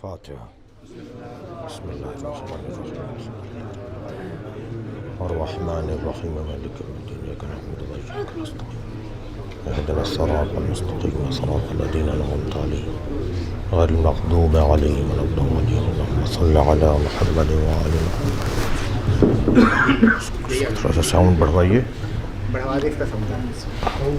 فاتحہ۔ بسم اللہ الرحمن الرحیم الرحمن الرحیم مالک یوم الدین ایاک نعبد و ایاک نستعین اہدنا الصراط المستقیم صراط الذین انعمت علیہم غیر المغضوب علیہم ولا الضالین اللہم صل علی محمد وآل محمد۔ تھوڑا سا ساؤنڈ بڑھوائیے۔ بڑھوا دے اس کا ساؤنڈ۔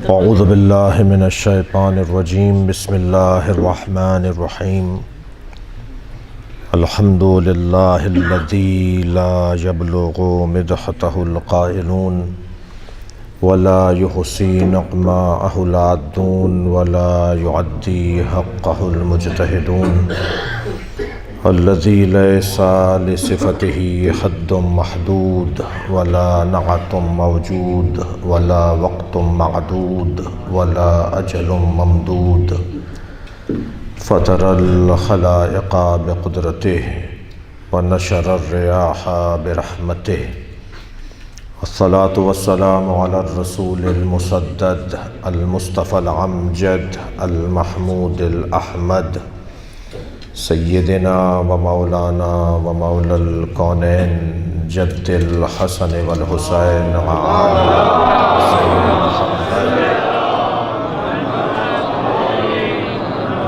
اعوذ باللہ من الشیطان الرجیم بسم اللہ الرحمن الرحیم الحمد للہ الذی لا یبلغ مدحتہ القائلون ولا یحصی نقماءہ العادون ولا یعدی حقہ المجتہدون الذی لیس لصفتہ حد محدود ولا نعت موجود ولا وقت معدود ولا اجل ممدود فطر الخلائق بقدرتہ ونشر الریاح برحمتہ والصلاة والسلام علی الرسول المسدد المصطفى الامجد المحمود الاحمد سیدنا و مولانا و مولا الکونین جد الحسن والحسین وعلی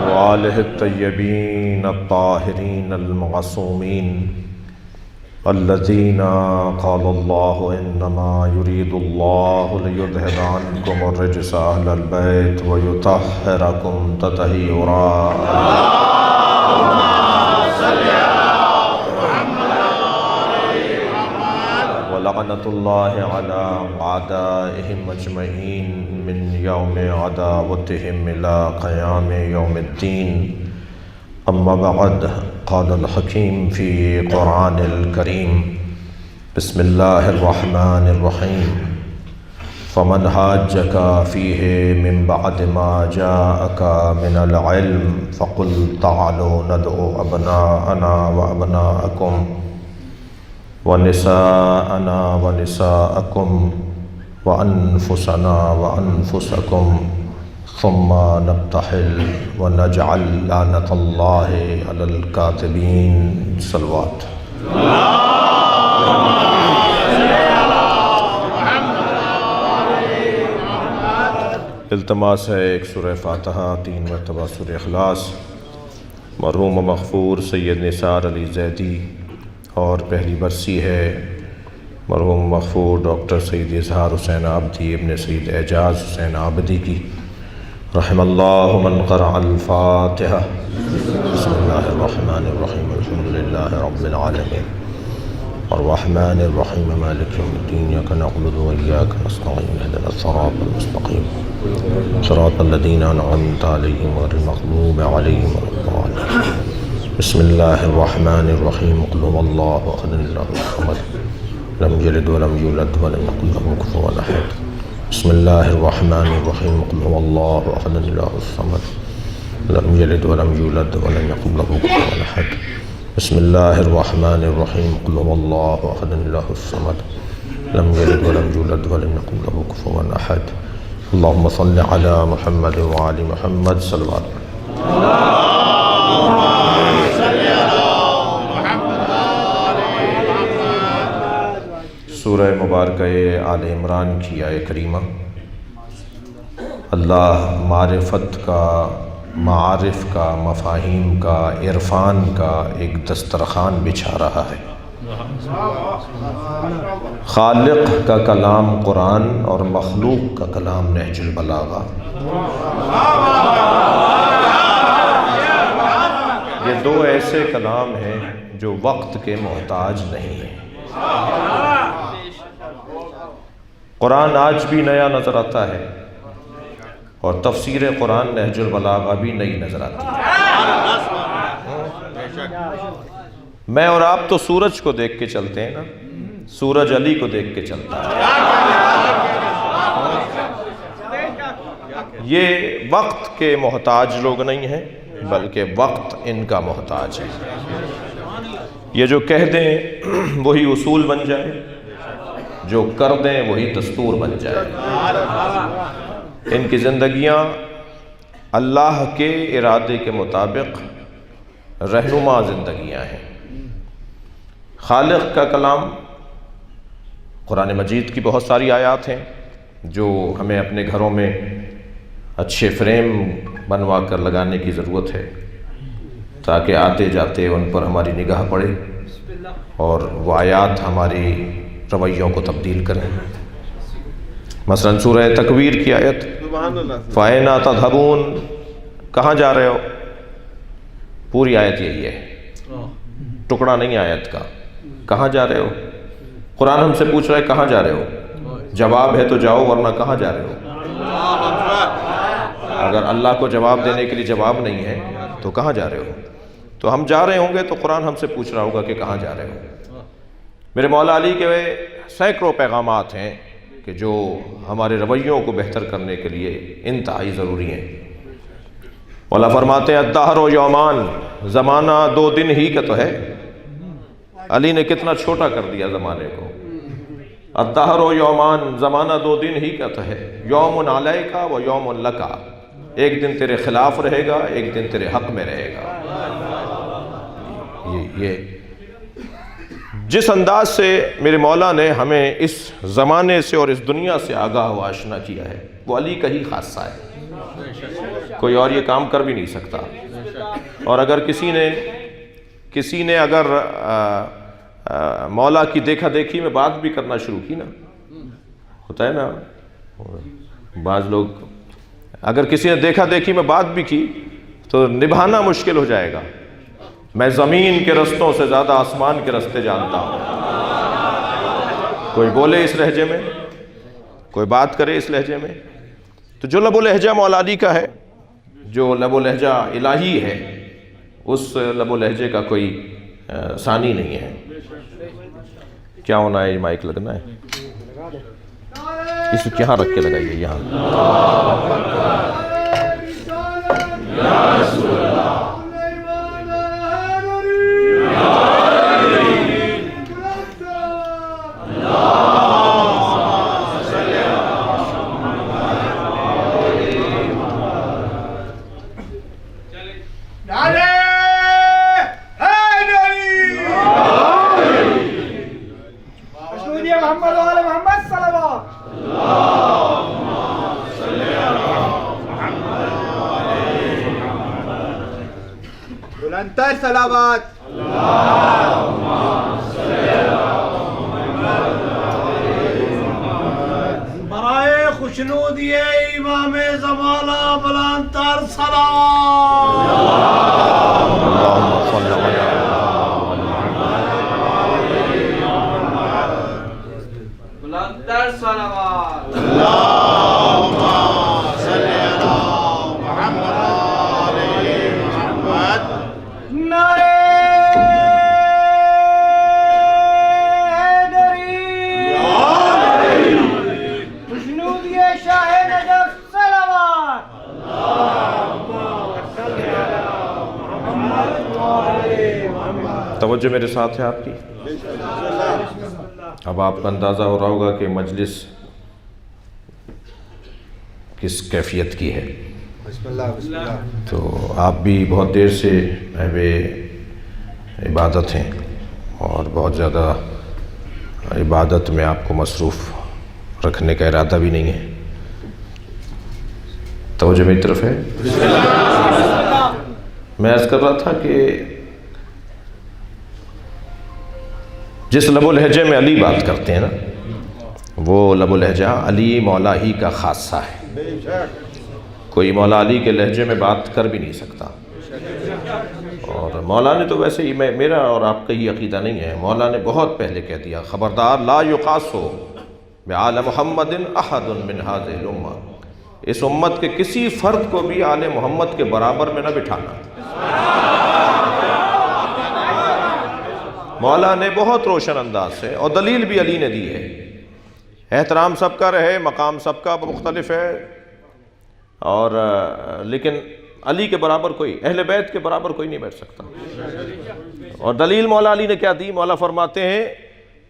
وآلہ الطیبین الطاہرین المعصومین الذین قال اللہ انما یرید اللہ لیذہب عنکم الرجس اہل البیت ویطہرکم تطہیرا۔ ولعنة الله على أعدائهم أجمعين من يوم عداوتهم إلى قيام يوم الدين أما بعد قال الحكيم في قرآن الكريم بسم الله الرحمن الرحيم فمن حاجك فيه من بعد ما جاءك من العلم فقل تعالوا ندعو أبناءنا وأبناءكم ونساءنا ونساءكم وأنفسنا وأنفسكم ثم نبتهل ونجعل لعنة الله على الكاذبين۔ صلوات۔ التماس ہے ایک سورہ فاتحہ، 3 مرتبہ سورہ اخلاص۔ مرحوم مغفور سید نثار علی زیدی اور پہلی برسی ہے مرحوم مغفور ڈاکٹر سید اظہار حسین عابدی ابن سید اعجاز حسین عابدی کی، رحم اللہ من قرأ الفاتحہ۔ بسم اللہ الرحمن الرحیم الحمدللہ رب العالمین الرحمن الرحیم مالک یوم الدین ایاک نعبد و ایاک نستعین اہدنا الصراط المستقیم صراط الذین انعمت علیہم غیر المغضوب علیہم ولا الضالین۔ بسم اللہ الرحمن الرحیم قل هو اللہ احد اللہ الصمد لم یلد ولم یولد ولم یکن له کفوا احد۔ بسم اللہ الرحمن الرحیم قل هو اللہ احد اللہ الصمد لم یلد ولم یولد ولم یکن له کفوا احد۔ بسم اللہ الرحمن الرحیم قل هو اللہ احد اللہ الصمد لم یلد ولم یولد ولم یکن له کفوا احد۔ اللہم صل علی محمد وآل محمد۔ صلوات۔ سورہ مبارکہ آل عمران کی آیہ کریمہ اللہ معرفت کا، معارف کا، مفاہیم کا، عرفان کا ایک دسترخوان بچھا رہا ہے۔ خالق کا کلام قرآن اور مخلوق کا کلام نہج البلاغہ، یہ دو ایسے کلام ہیں جو وقت کے محتاج نہیں ہیں۔ قرآن آج بھی نیا نظر آتا ہے اور تفسیر قرآن نہج البلاغہ بھی نئی نظر آتی ہے۔ میں اور آپ تو سورج کو دیکھ کے چلتے ہیں نا، سورج علی کو دیکھ کے چلتا ہے۔ یہ وقت کے محتاج لوگ نہیں ہیں بلکہ وقت ان کا محتاج ہے۔ یہ جو کہہ دیں وہی اصول بن جائے، جو کر دیں وہی دستور بن جائے۔ ان کی زندگیاں اللہ کے ارادے کے مطابق رہنما زندگیاں ہیں۔ خالق کا کلام قرآن مجید کی بہت ساری آیات ہیں جو ہمیں اپنے گھروں میں اچھے فریم بنوا کر لگانے کی ضرورت ہے تاکہ آتے جاتے ان پر ہماری نگاہ پڑے اور وہ آیات ہماری رویوں کو تبدیل کریں۔ مثلا سورہ تکویر کی آیت فَأَيْنَ تَذْهَبُونَ، کہاں جا رہے ہو؟ پوری آیت یہی ہے، ٹکڑا نہیں آیت کا، کہاں جا رہے ہو؟ قرآن ہم سے پوچھ رہا ہے کہاں جا رہے ہو؟ جواب ہے تو جاؤ، ورنہ کہاں جا رہے ہو؟ اگر اللہ کو جواب دینے کے لیے جواب نہیں ہے تو کہاں جا رہے ہو؟ تو ہم جا رہے ہوں گے تو قرآن ہم سے پوچھ رہا ہوگا کہ کہاں جا رہے ہو؟ میرے مولا علی کے سینکڑوں پیغامات ہیں کہ جو ہمارے رویوں کو بہتر کرنے کے لیے انتہائی ضروری ہیں۔ مولا فرماتے ہیں الدہر و یومان، زمانہ 2 دن ہی کا تو ہے۔ علی نے کتنا چھوٹا کر دیا زمانے کو۔ الدہر و یومان، زمانہ 2 دن ہی کا تو ہے، یوم علیک و یوم لک، ایک دن تیرے خلاف رہے گا، ایک دن تیرے حق میں رہے گا۔ یہ جس انداز سے میرے مولا نے ہمیں اس زمانے سے اور اس دنیا سے آگاہ و آشنا کیا ہے وہ علی کا ہی خاصہ ہے، کوئی اور یہ کام کر بھی نہیں سکتا۔ اور اگر کسی نے اگر مولا کی دیکھا دیکھی میں بات بھی کرنا شروع کی نا، ہوتا ہے نا بعض لوگ، اگر کسی نے دیکھا دیکھی میں بات بھی کی تو نبھانا مشکل ہو جائے گا۔ میں زمین کے رستوں سے زیادہ آسمان کے رستے جانتا ہوں۔ کوئی بولے اس لہجے میں، کوئی بات کرے اس لہجے میں، تو جو لب و لہجہ مولا علی کا ہے، جو لب و لہجہ الہی ہے، اس لب و لہجے کا کوئی ثانی نہیں ہے۔ کیا ہونا ہے؟ یہ مائک لگنا ہے، اس کو کہاں رکھ کے لگائیے؟ یہاں۔ بلندتر صلوات۔ برائے خوشنودی امام زمانہ بلندتر صلوات۔ بلندتر صلوات۔ توجہ میرے ساتھ ہے آپ کی؟ اب آپ کا اندازہ ہو رہا ہوگا کہ مجلس کس کیفیت کی ہے۔ بسم اللہ بسم اللہ۔ تو آپ بھی بہت دیر سے عبادت ہیں اور بہت زیادہ عبادت میں آپ کو مصروف رکھنے کا ارادہ بھی نہیں ہے۔ توجہ میری طرف ہے؟ میں عرض کر رہا تھا کہ جس لب و لہجے میں علی بات کرتے ہیں نا، وہ لب و لہجہ علی مولا ہی کا خاصہ ہے، کوئی مولا علی کے لہجے میں بات کر بھی نہیں سکتا۔ اور مولا نے تو ویسے ہی، میرا اور آپ کا ہی عقیدہ نہیں ہے، مولا نے بہت پہلے کہہ دیا خبردار لا یقاسو بآل محمد احد من هذه الامہ، اس امت کے کسی فرد کو بھی آل محمد کے برابر میں نہ بٹھانا۔ مولا نے بہت روشن انداز سے، اور دلیل بھی علی نے دی ہے، احترام سب کا رہے، مقام سب کا مختلف ہے، اور لیکن علی کے برابر کوئی، اہل بیت کے برابر کوئی نہیں بیٹھ سکتا۔ اور دلیل مولا علی نے کیا دی؟ مولا فرماتے ہیں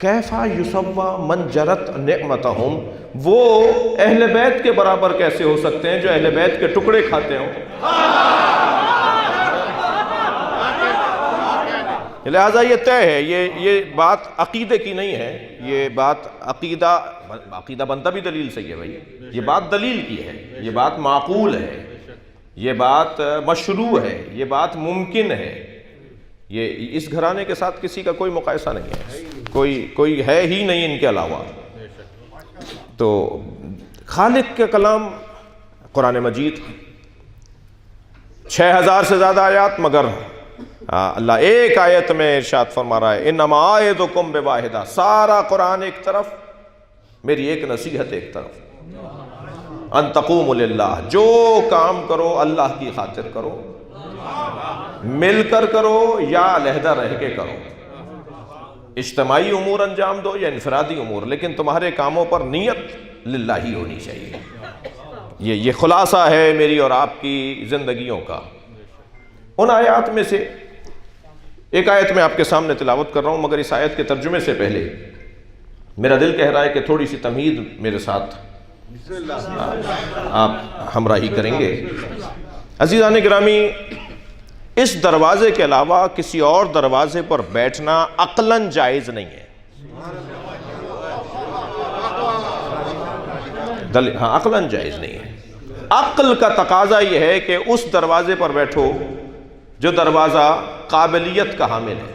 کیفا یسوا من جرت نعمتہم، وہ اہل بیت کے برابر کیسے ہو سکتے ہیں جو اہل بیت کے ٹکڑے کھاتے ہوں؟ لہٰذا یہ طے ہے، یہ بات عقیدے کی نہیں ہے، یہ بات عقیدہ بنتا بھی دلیل سے ہے بھائی، یہ بات دلیل کی ہے، یہ بات معقول ہے، یہ بات مشروع ہے، یہ بات ممکن ہے، یہ اس گھرانے کے ساتھ کسی کا کوئی مقایسہ نہیں ہے، کوئی ہے ہی نہیں ان کے علاوہ۔ تو خالق کے کلام قرآن مجید 6000 سے زیادہ آیات، مگر اللہ ایک آیت میں ارشاد فرما رہا ہے انما اعظکم بواحدہ، سارا قرآن ایک طرف، میری ایک نصیحت ایک طرف، ان تقوموا للہ، جو کام کرو اللہ کی خاطر کرو، مل کر کرو یا علیحدہ رہ کے کرو، اجتماعی امور انجام دو یا انفرادی امور، لیکن تمہارے کاموں پر نیت للہ ہی ہونی چاہیے۔ یہ خلاصہ ہے میری اور آپ کی زندگیوں کا۔ ان آیات میں سے ایک آیت میں آپ کے سامنے تلاوت کر رہا ہوں، مگر اس آیت کے ترجمے سے پہلے میرا دل کہہ رہا ہے کہ تھوڑی سی تمہید میرے ساتھ آپ ہمراہی کریں گے۔ عزیزان گرامی، اس دروازے کے علاوہ کسی اور دروازے پر بیٹھنا عقلاً جائز نہیں ہے۔ ہاں، عقلاً جائز نہیں ہے۔ عقل کا تقاضا یہ ہے کہ اس دروازے پر بیٹھو جو دروازہ قابلیت کا حامل ہے۔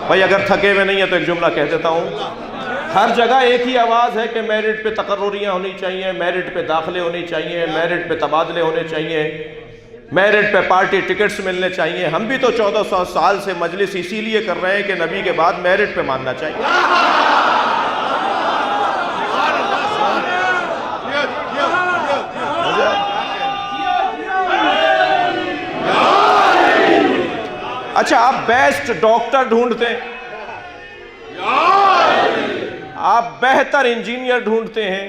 بھائی اگر تھکے ہوئے نہیں ہے تو ایک جملہ کہہ دیتا ہوں، ہر جگہ ایک ہی آواز ہے کہ میرٹ پہ تقرریاں ہونی چاہیے، میرٹ پہ داخلے ہونے چاہیے، میرٹ پہ تبادلے ہونے چاہیے، میرٹ پہ پارٹی ٹکٹس ملنے چاہیے۔ ہم بھی تو 1400 سال سے مجلس اسی لیے کر رہے ہیں کہ نبی کے بعد میرٹ پہ ماننا چاہیے۔ اچھا، آپ بیسٹ ڈاکٹر ڈھونڈتے ہیں، آپ بہتر انجینئر ڈھونڈتے ہیں،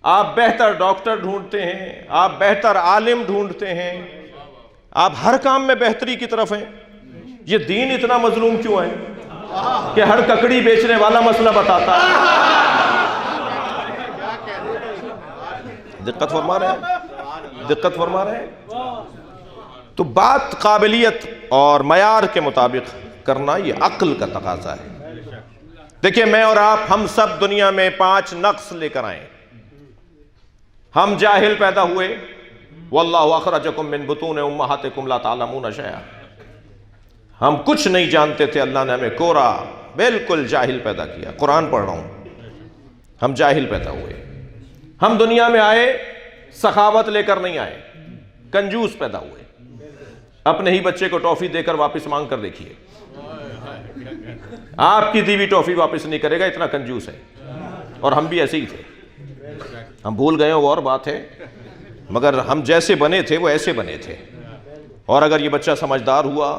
آپ بہتر ڈاکٹر ڈھونڈتے ہیں، آپ بہتر عالم ڈھونڈتے ہیں، آپ ہر کام میں بہتری کی طرف ہیں۔ یہ دین اتنا مظلوم کیوں ہے کہ ہر ککڑی بیچنے والا مسئلہ بتاتا ہے؟ دقت فرما رہے ہیں۔ تو بات قابلیت اور معیار کے مطابق کرنا یہ عقل کا تقاضا ہے۔ دیکھیں، میں اور آپ، ہم سب دنیا میں 5 نقص لے کر آئے۔ ہم جاہل پیدا ہوئے، واللہ اخرجکم من بطون امہاتکم لا تعلمون شیئا، ہم کچھ نہیں جانتے تھے، اللہ نے ہمیں کورا بالکل جاہل پیدا کیا۔ قرآن پڑھ رہا ہوں، ہم جاہل پیدا ہوئے۔ ہم دنیا میں آئے، سخاوت لے کر نہیں آئے، کنجوس پیدا ہوئے۔ اپنے ہی بچے کو ٹافی دے کر واپس مانگ کر دیکھیے، آپ کی دی ہوئی ٹافی واپس نہیں کرے گا، اتنا کنجوس ہے۔ اور ہم بھی ایسے ہی تھے، ہم بھول گئے وہ اور بات ہے، مگر ہم جیسے بنے تھے وہ ایسے بنے تھے۔ اور اگر یہ بچہ سمجھدار ہوا،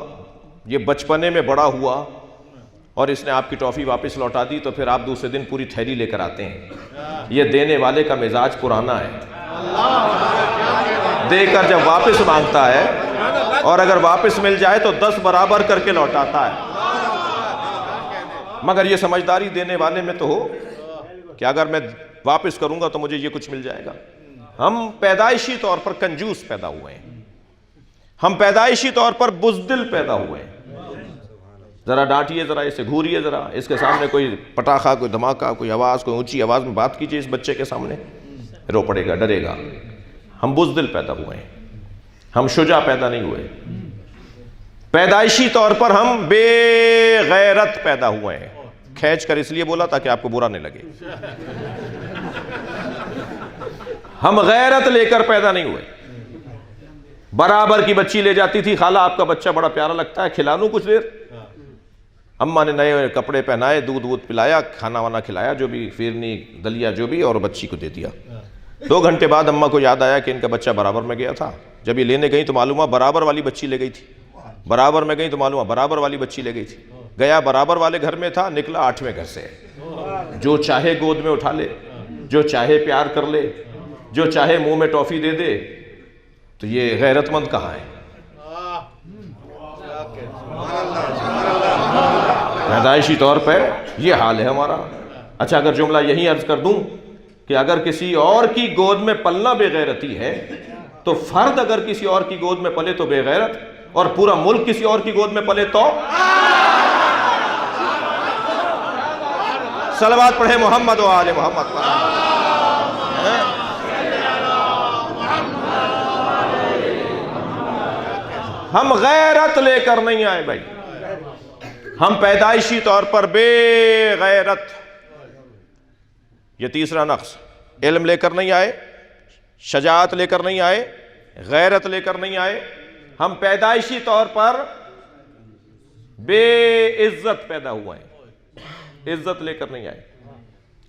یہ بچپنے میں بڑا ہوا اور اس نے آپ کی ٹافی واپس لوٹا دی، تو پھر آپ دوسرے دن پوری تھیلی لے کر آتے ہیں۔ یہ دینے والے کا مزاج پرانا ہے، دے کر جب واپس مانگتا ہے اور اگر واپس مل جائے تو 10 برابر کر کے لوٹاتا ہے۔ مگر یہ سمجھداری دینے والے میں تو ہو کہ اگر میں واپس کروں گا تو مجھے یہ کچھ مل جائے گا۔ ہم پیدائشی طور پر کنجوس پیدا ہوئے ہیں، ہم پیدائشی طور پر بزدل پیدا ہوئے ہیں۔ ذرا ڈانٹیے، ذرا اسے گھوریے، ذرا اس کے سامنے کوئی پٹاخہ، کوئی دھماکہ، کوئی آواز، کوئی اونچی آواز میں بات کیجئے اس بچے کے سامنے، رو پڑے گا، ڈرے گا۔ ہم بزدل پیدا ہوئے ہیں، ہم شجاع پیدا نہیں ہوئے۔ پیدائشی طور پر ہم بے غیرت پیدا ہوئے ہیں۔ کھینچ کر اس لیے بولا تاکہ آپ کو برا نہیں لگے۔ ہم غیرت لے کر پیدا نہیں ہوئے۔ برابر کی بچی لے جاتی تھی، خالہ آپ کا بچہ بڑا پیارا لگتا ہے، کھلا لوں کچھ دیر؟ اماں نے نئے کپڑے پہنائے، دودھ پلایا، کھانا وانا کھلایا، جو بھی فیرنی دلیا جو بھی، اور بچی کو دے دیا۔ 2 گھنٹے بعد اماں کو یاد آیا کہ ان کا بچہ برابر میں گیا تھا۔ جب یہ لینے گئی تو معلوم ہوا برابر والی بچی لے گئی تھی، برابر میں گئی تو معلوم ہوا برابر والی بچی لے گئی تھی۔ گیا برابر والے گھر میں تھا، نکلا 8ویں گھر سے۔ جو چاہے گود میں اٹھا لے، جو چاہے پیار کر لے، جو چاہے منہ میں ٹافی دے دے، تو یہ غیرت مند کہاں ہے؟ پیدائشی طور پہ یہ حال ہے ہمارا. اچھا اگر جملہ یہی عرض کر دوں کہ اگر کسی اور کی گود میں پلنا بے غیرتی ہے تو فرد اگر کسی اور کی گود میں پلے تو بے غیرت, اور پورا ملک کسی اور کی گود میں پلے تو. صلوات پڑھیں محمد و آل محمد پر. ہم غیرت لے کر نہیں آئے بھائی, ہم پیدائشی طور پر بے غیرت. یہ تیسرا نقص, علم لے کر نہیں آئے, شجاعت لے کر نہیں آئے, غیرت لے کر نہیں آئے. ہم پیدائشی طور پر بے عزت پیدا ہوئے ہیں, عزت لے کر نہیں آئے.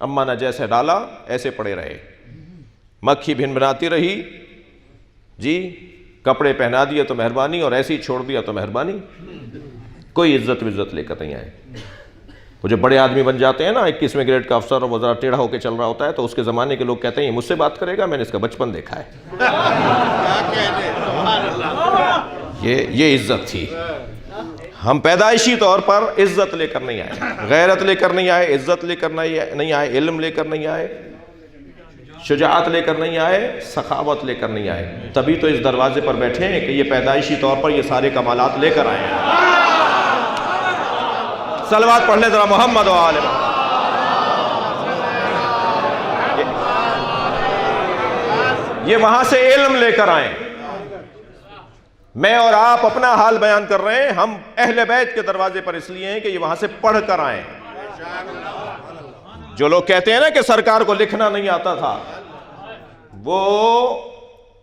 اماں نے جیسے ڈالا ایسے پڑے رہے, مکھی بھن بناتی رہی جی, کپڑے پہنا دیے تو مہربانی اور ایسے ہی چھوڑ دیا تو مہربانی. کوئی عزت وزت لے کر نہیں آئے. وہ جو بڑے آدمی بن جاتے ہیں نا, 21ویں گریڈ کا افسر, اور وہ ذرا ٹیڑھا ہو کے چل رہا ہوتا ہے تو اس کے زمانے کے لوگ کہتے ہیں یہ مجھ سے بات کرے گا, میں نے اس کا بچپن دیکھا ہے. یہ عزت تھی. ہم پیدائشی طور پر عزت لے کر نہیں آئے, غیرت لے کر نہیں آئے, عزت لے کر نہیں آئے, علم لے کر نہیں آئے, شجاعت لے کر نہیں آئے, سخاوت لے کر نہیں آئے. تبھی تو اس دروازے پر بیٹھے ہیں کہ یہ پیدائشی طور پر یہ سارے کمالات لے کر آئے ہیں. صلوات پڑھ لیں ذرا محمد و آل محمد. یہ وہاں سے علم لے کر آئے. میں اور آپ اپنا حال بیان کر رہے ہیں, ہم اہل بیت کے دروازے پر اس لیے ہیں کہ یہ وہاں سے پڑھ کر آئے. جو لوگ کہتے ہیں نا کہ سرکار کو لکھنا نہیں آتا تھا, وہ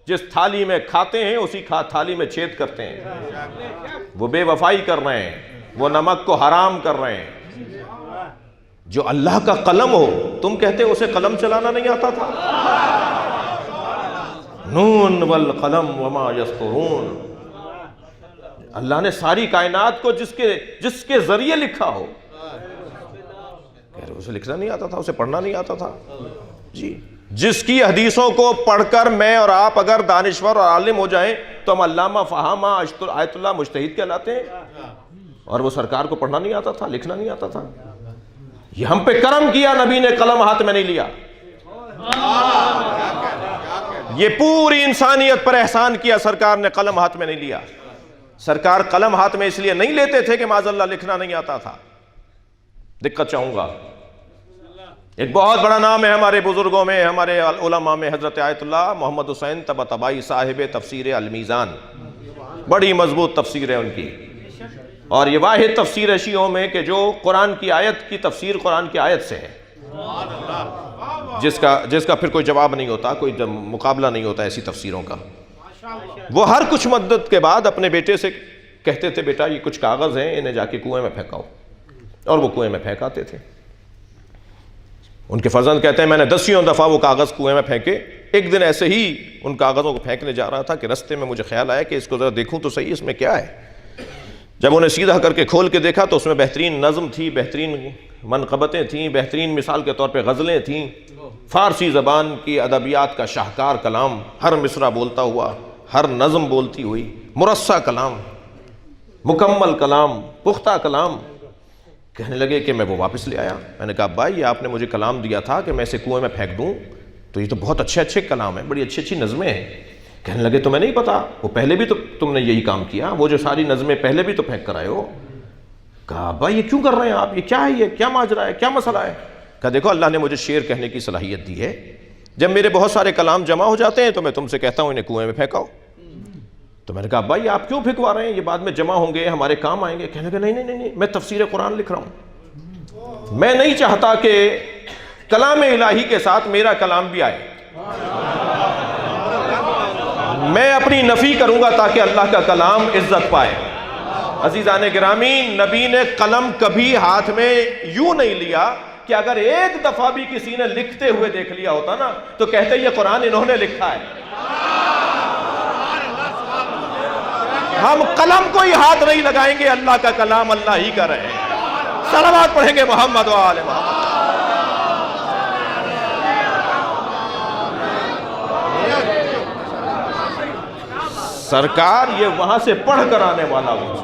جس تھالی میں کھاتے ہیں اسی تھالی میں چھید کرتے ہیں. وہ بے وفائی کر رہے ہیں, وہ نمک کو حرام کر رہے ہیں. جو اللہ کا قلم ہو, تم کہتے اسے قلم چلانا نہیں آتا تھا. نون والقلم وما یسطرون. اللہ نے ساری کائنات کو جس کے ذریعے لکھا ہو, اسے لکھنا نہیں آتا تھا, اسے پڑھنا نہیں آتا تھا جی. جس کی حدیثوں کو پڑھ کر میں اور آپ اگر دانشور اور عالم ہو جائیں تو ہم علامہ فہامہ آیت اللہ مجتہد کہلاتے ہیں, اور وہ سرکار کو پڑھنا نہیں آتا تھا, لکھنا نہیں آتا تھا. یہ ہم پہ کرم کیا, نبی نے قلم ہاتھ میں نہیں لیا. یہ پوری انسانیت پر احسان کیا, سرکار نے قلم ہاتھ میں نہیں لیا. سرکار قلم ہاتھ میں اس لیے نہیں لیتے تھے کہ معاذ اللہ لکھنا نہیں آتا تھا. دقت چاہوں گا, ایک بہت بڑا نام ہے ہمارے بزرگوں میں, ہمارے علماء میں, حضرت آیت اللہ محمد حسین طباطبائی صاحب تفسیر المیزان. بڑی مضبوط تفسیر ہے ان کی, اور یہ واحد تفسیر ہے شیعوں میں کہ جو قرآن کی آیت کی تفسیر قرآن کی آیت سے ہے, جس کا پھر کوئی جواب نہیں ہوتا, کوئی مقابلہ نہیں ہوتا ایسی تفسیروں کا. وہ ہر کچھ مدت کے بعد اپنے بیٹے سے کہتے تھے, بیٹا یہ کچھ کاغذ ہیں, انہیں جا کے کنویں میں پھینکاؤ, اور وہ کنویں میں پھینکاتے تھے. ان کے فرزند کہتے ہیں میں نے 10 دفعہ وہ کاغذ کنویں میں پھینکے. ایک دن ایسے ہی ان کاغذوں کو پھینکنے جا رہا تھا کہ رستے میں مجھے خیال آیا کہ اس کو ذرا دیکھوں تو صحیح اس میں کیا ہے. جب انہیں سیدھا کر کے کھول کے دیکھا تو اس میں بہترین نظم تھی, بہترین منقبتیں تھیں, بہترین مثال کے طور پہ غزلیں تھیں, فارسی زبان کی ادبیات کا شاہکار کلام, ہر مصرع بولتا ہوا, ہر نظم بولتی ہوئی, مرصع کلام, مکمل کلام, پختہ کلام. کہنے لگے کہ میں وہ واپس لے آیا. میں نے کہا بھائی آپ نے مجھے کلام دیا تھا کہ میں اسے کنویں میں پھینک دوں, تو یہ تو بہت اچھے کلام ہیں, بڑی اچھی نظمیں ہیں. کہنے لگے تمہیں نہیں پتا, وہ پہلے بھی تو تم نے یہی کام کیا, وہ جو ساری نظمیں پہلے بھی تو پھینک کر آئے ہو. کہا بھائی یہ کیوں کر رہے ہیں آپ, یہ کیا ہے, یہ کیا ماجرا ہے, کیا مسئلہ ہے. کہا دیکھو اللہ نے مجھے شعر کہنے کی صلاحیت دی ہے, جب میرے بہت سارے کلام جمع ہو جاتے ہیں تو میں تم سے کہتا ہوں انہیں کنویں میں پھینکاؤ. تو میں نے کہا بھائی آپ کیوں پھینکوا رہے ہیں, یہ بعد میں جمع ہوں گے, ہمارے کام آئیں گے. کہنے لگے نہیں, میں تفسیر قرآن لکھ رہا ہوں, میں نہیں چاہتا کہ کلام الہی کے ساتھ میرا کلام بھی آئے. میں اپنی نفی کروں گا تاکہ اللہ کا کلام عزت پائے. عزیزان گرامی, نبی نے قلم کبھی ہاتھ میں یوں نہیں لیا کہ اگر ایک دفعہ بھی کسی نے لکھتے ہوئے دیکھ لیا ہوتا نا تو کہتے یہ قرآن انہوں نے لکھا ہے. ہم قلم کو ہی ہاتھ نہیں لگائیں گے, اللہ کا کلام اللہ ہی کا رہے. صلوات پڑھیں گے محمد و آل محمد. سرکار یہ وہاں سے پڑھ کر آنے والا ہو.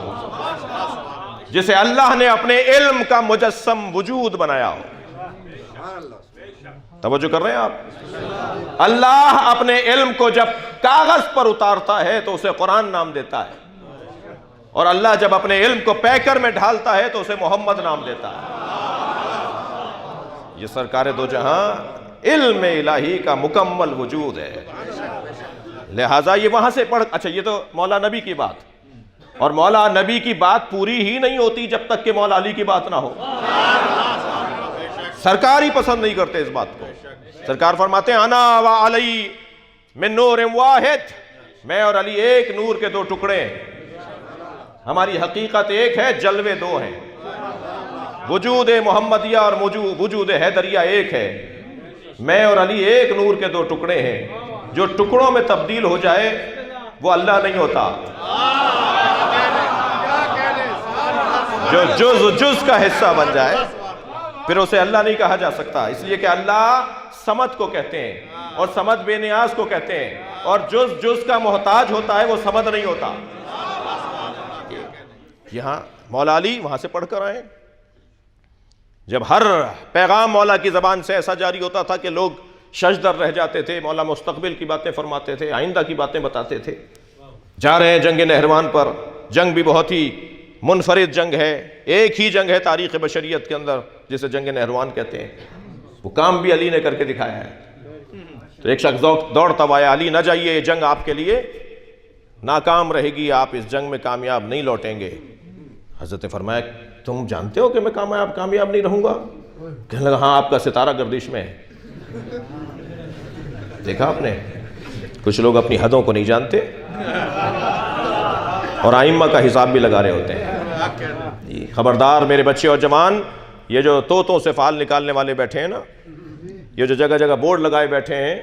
جسے اللہ نے اپنے علم کا مجسم وجود بنایا ہو. توجہ کر رہے ہیں آپ؟ اللہ اپنے علم کو جب کاغذ پر اتارتا ہے تو اسے قرآن نام دیتا ہے، اور اللہ جب اپنے علم کو پیکر میں ڈھالتا ہے تو اسے محمد نام دیتا ہے. یہ سرکار دو جہاں علم الہی کا مکمل وجود ہے. لہٰذا یہ وہاں سے پڑھ، اچھا یہ تو مولا نبی کی بات، اور مولا نبی کی بات پوری ہی نہیں ہوتی جب تک کہ مولا علی کی بات نہ ہو. سرکار ہی پسند نہیں کرتے اس بات کو. سرکار فرماتے ہیں انا و علی من نور واحد، میں اور علی ایک نور کے دو ٹکڑے ہیں. ہماری حقیقت ایک ہے، جلوے دو ہیں. وجود محمدیہ اور وجود حیدریہ ایک ہے. میں اور علی ایک نور کے دو ٹکڑے ہیں. جو ٹکڑوں میں تبدیل ہو جائے وہ اللہ نہیں ہوتا. جو جز کا حصہ بن جائے پھر اسے اللہ نہیں کہا جا سکتا. اس لیے کہ اللہ صمد کو کہتے ہیں اور صمد بے نیاز کو کہتے ہیں، اور جز کا محتاج ہوتا ہے وہ صمد نہیں ہوتا. یہاں مولا علی وہاں سے پڑھ کر آئے. جب ہر پیغام مولا کی زبان سے ایسا جاری ہوتا تھا کہ لوگ ششدر رہ جاتے تھے، مولا مستقبل کی باتیں فرماتے تھے، آئندہ کی باتیں بتاتے تھے. جا رہے ہیں جنگ نہروان پر. جنگ بھی بہت ہی منفرد جنگ ہے، ایک ہی جنگ ہے تاریخ بشریت کے اندر جسے جنگ نہروان کہتے ہیں. وہ کام بھی علی نے کر کے دکھایا ہے. تو ایک شخص دوڑتا ہوا ہے، علی نہ جائیے، یہ جنگ آپ کے لیے ناکام رہے گی، آپ اس جنگ میں کامیاب نہیں لوٹیں گے. حضرت نے فرمایا تم جانتے ہو کہ میں کامیاب نہیں رہوں گا؟ کہنے لگا ہاں آپ کا ستارہ گردش میں ہے. دیکھا آپ نے، کچھ لوگ اپنی حدوں کو نہیں جانتے اور ائمہ کا حساب بھی لگا رہے ہوتے ہیں. خبردار میرے بچے اور جوان، یہ جو طوطوں سے فال نکالنے والے بیٹھے ہیں نا، یہ جو جگہ جگہ بورڈ لگائے بیٹھے ہیں،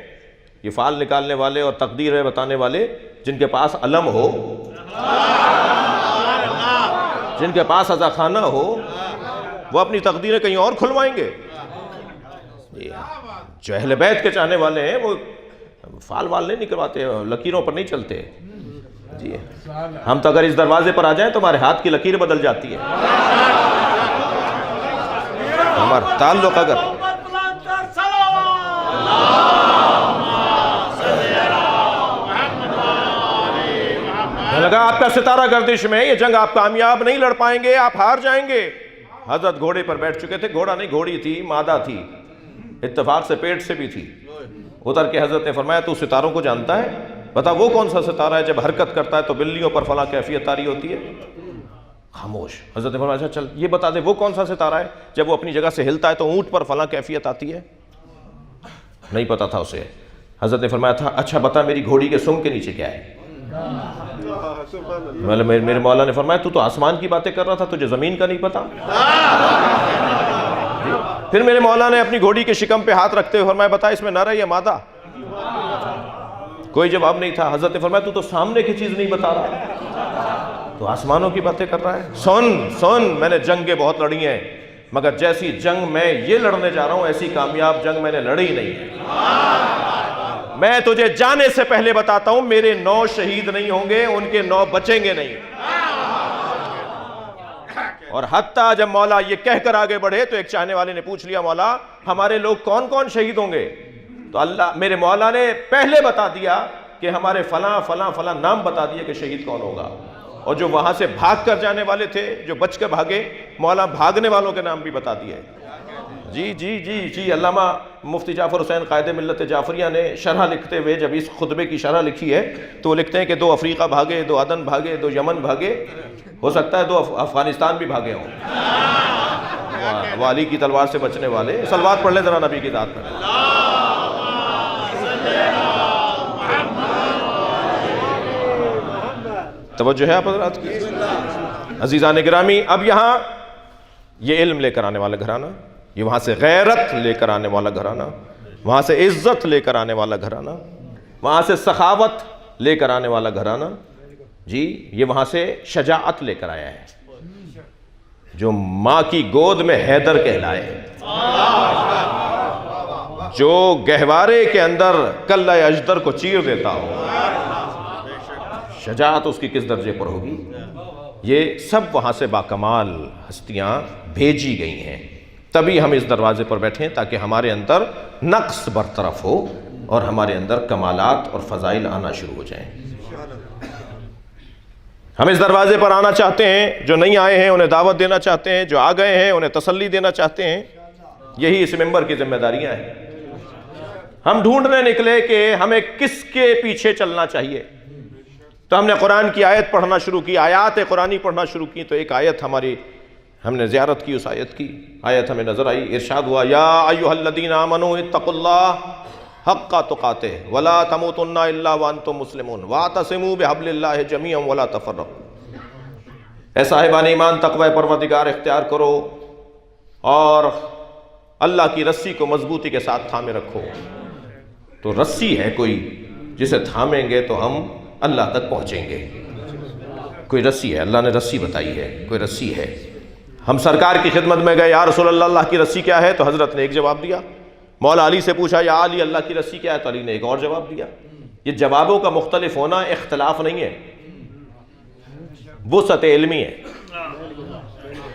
یہ فال نکالنے والے اور تقدیریں بتانے والے، جن کے پاس علم ہو، جن کے پاس عزاخانہ ہو، وہ اپنی تقدیریں کہیں اور کھلوائیں گے. جو اہل بیت کے چاہنے والے ہیں وہ فال وال نہیں نکلواتے، لکیروں پر نہیں چلتے. جی ہم تو اگر اس دروازے پر آ جائیں تو ہمارے ہاتھ کی لکیر بدل جاتی ہے. ہمارا تعلق اگر لگا آپ کا ستارہ گردش میں، یہ جنگ آپ کامیاب نہیں لڑ پائیں گے، آپ ہار جائیں گے. حضرت گھوڑے پر بیٹھ چکے تھے. گھوڑا نہیں، گھوڑی تھی، مادہ تھی، اتفاق سے پیٹ سے بھی تھی. اتر کے حضرت نے فرمایا تو ستاروں کو جانتا ہے؟ بتا وہ کون سا ستارہ ہے جب حرکت کرتا ہے تو بلیوں پر فلاں کیفیت طاری ہوتی ہے؟ خاموش. حضرت نے فرمایا چل یہ بتا دے وہ کون سا ستارہ ہے جب وہ اپنی جگہ سے ہلتا ہے تو اونٹ پر فلاں کیفیت آتی ہے؟ نہیں پتا تھا اسے. حضرت نے فرمایا تھا اچھا بتا میری گھوڑی کے سنگ کے نیچے کیا ہے؟ میرے مولا نے فرمایا تو آسمان کی باتیں کر رہا تھا، تجھے زمین کا نہیں پتا؟ پھر میرے مولا نے اپنی گھوڑی کے شکم پہ ہاتھ رکھتے ہوئے فرمایا بتا اس میں نر ہے یا مادہ؟ کوئی جواب نہیں تھا. حضرت نے فرمایا تو سامنے کی چیز نہیں بتا رہا، تو آسمانوں کی باتیں کر رہا ہے. سن میں نے جنگیں بہت لڑی ہیں، مگر جیسی جنگ میں یہ لڑنے جا رہا ہوں ایسی کامیاب جنگ میں نے لڑی نہیں ہے. میں تجھے جانے سے پہلے بتاتا ہوں میرے 9 شہید نہیں ہوں گے، ان کے 9 بچیں گے نہیں. اور حتیٰ جب مولا یہ کہہ کر آگے بڑھے تو ایک چاہنے والے نے پوچھ لیا مولا ہمارے لوگ کون کون شہید ہوں گے؟ تو اللہ میرے مولا نے پہلے بتا دیا کہ ہمارے فلاں فلاں فلاں نام بتا دیا کہ شہید کون ہوگا. اور جو وہاں سے بھاگ کر جانے والے تھے، جو بچ کر بھاگے، مولا بھاگنے والوں کے نام بھی بتا دیے. جی علامہ مفتی جعفر حسین قائد ملت جعفریہ نے شرح لکھتے ہوئے جب اس خطبے کی شرح لکھی ہے تو وہ لکھتے ہیں کہ 2 افریقہ بھاگے، 2 عدن بھاگے، 2 یمن بھاگے، ہو سکتا ہے 2 افغانستان بھی بھاگے ہوں. وہ علی کی تلوار سے بچنے والے. صلوات پڑھ لیں ذرا نبی کی ذات پر. توجہ ہے آپ حضرات کی؟ عزیزان گرامی، اب یہاں یہ علم لے کر آنے والا گھرانہ، یہ وہاں سے غیرت لے کر آنے والا گھرانہ، وہاں سے عزت لے کر آنے والا گھرانہ، وہاں سے سخاوت لے کر آنے والا گھرانہ، جی یہ وہاں سے شجاعت لے کر آیا ہے، جو ماں کی گود میں حیدر کہلائے، جو گہوارے کے اندر کلہ اجدر کو چیر دیتا ہو. شجاعت اس کی کس درجے پر ہوگی؟ یہ سب وہاں سے باکمال ہستیاں بھیجی گئی ہیں، تبھی ہم اس دروازے پر بیٹھیں تاکہ ہمارے اندر نقص برطرف ہو اور ہمارے اندر کمالات اور فضائل آنا شروع ہو جائیں۔ ہم اس دروازے پر آنا چاہتے ہیں، جو نہیں آئے ہیں انہیں دعوت دینا چاہتے ہیں، جو آ گئے ہیں انہیں تسلی دینا چاہتے ہیں۔ یہی اس ممبر کی ذمہ داریاں ہیں۔ ہم ڈھونڈنے نکلے کہ ہمیں کس کے پیچھے چلنا چاہیے، تو ہم نے قرآن کی آیت پڑھنا شروع کی، آیات قرآنی پڑھنا شروع کی، تو ایک آیت ہم نے زیارت کی، اس آیت کی آیت ہمیں نظر آئی، ارشاد ہوا یا ایھا الذین آمنوا اتقوا اللہ حق تقاتہ ولا تموتن الا وانتم مسلمون واعتصموا بحبل اللہ جمیعا ولا تفرقوا۔ اے صاحبان ایمان، تقوی پروردگار اختیار کرو اور اللہ کی رسی کو مضبوطی کے ساتھ تھامے رکھو۔ تو رسی ہے کوئی جسے تھامیں گے تو ہم اللہ تک پہنچیں گے، کوئی رسی ہے، اللہ نے رسی بتائی ہے، کوئی رسی ہے۔ ہم سرکار کی خدمت میں گئے، یا رسول اللہ، اللہ کی رسی کیا ہے؟ تو حضرت نے ایک جواب دیا۔ مولا علی سے پوچھا، یا علی اللہ کی رسی کیا ہے؟ تو علی نے ایک اور جواب دیا۔ یہ جوابوں کا مختلف ہونا اختلاف نہیں ہے، وسعت علمی ہے۔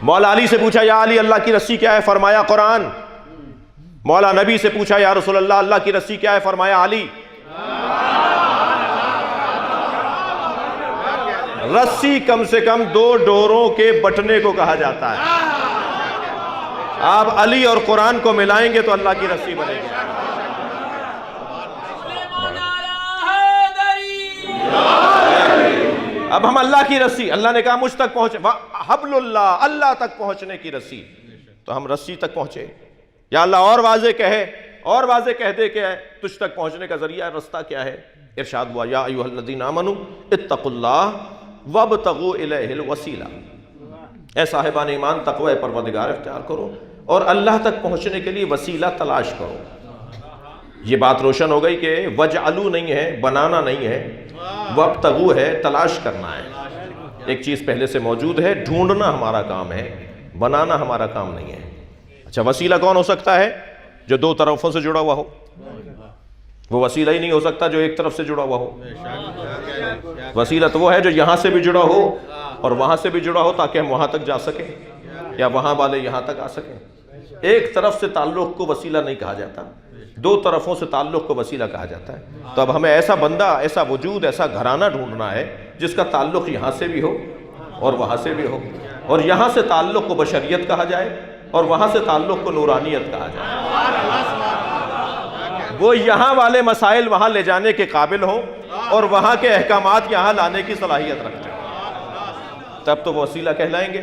مولا علی سے پوچھا، یا علی اللہ کی رسی کیا ہے؟ فرمایا قرآن۔ مولا نبی سے پوچھا، یا رسول اللہ اللہ کی رسی کیا ہے؟ فرمایا علی۔ رسی کم سے کم 2 ڈوروں کے بٹنے کو کہا جاتا ہے۔ آپ علی اور قرآن کو ملائیں گے تو اللہ کی رسی بنے گی۔ اب ہم اللہ کی رسی، اللہ نے کہا مجھ تک پہنچے، حبل اللہ، اللہ تک پہنچنے کی رسی، تو ہم رسی تک پہنچے۔ یا اللہ اور واضح کہے، اور واضح کہہ دے کہ تجھ تک پہنچنے کا ذریعہ رستہ کیا ہے؟ ارشاد ہوا یا ایھا الذین آمنوا اتقوا اللہ وابتغوا الیہ الوسیلہ۔ اے صاحبان ایمان، تقوی پروردگار اختیار کرو اور اللہ تک پہنچنے کے لیے وسیلہ تلاش کرو۔ یہ بات روشن ہو گئی کہ وجعلوا نہیں ہے، بنانا نہیں ہے، وابتغوا ہے، تلاش کرنا ہے۔ ایک چیز پہلے سے موجود ہے، ڈھونڈنا ہمارا کام ہے، بنانا ہمارا کام نہیں ہے۔ اچھا، وسیلہ کون ہو سکتا ہے؟ جو 2 طرفوں سے جڑا ہوا ہو۔ وہ وسیلہ ہی نہیں ہو سکتا جو ایک طرف سے جڑا ہوا ہو۔ وسیلہ تو وہ ہے جو یہاں سے بھی جڑا ہو اور وہاں سے بھی جڑا ہو تاکہ ہم وہاں تک جا سکیں یا وہاں والے یہاں تک آ سکیں۔ ایک طرف سے تعلق کو وسیلہ نہیں کہا جاتا، 2 طرفوں سے تعلق کو وسیلہ کہا جاتا ہے۔ تو اب ہمیں ایسا بندہ، ایسا وجود، ایسا گھرانہ ڈھونڈنا ہے جس کا تعلق یہاں سے بھی ہو اور وہاں سے بھی ہو، اور یہاں سے تعلق کو بشریت کہا جائے اور وہاں سے تعلق کو نورانیت کہا جائے۔ وہ یہاں والے مسائل وہاں لے جانے کے قابل ہوں اور وہاں کے احکامات یہاں لانے کی صلاحیت رکھتے ہیں، تب تو وہ وسیلہ کہلائیں گے،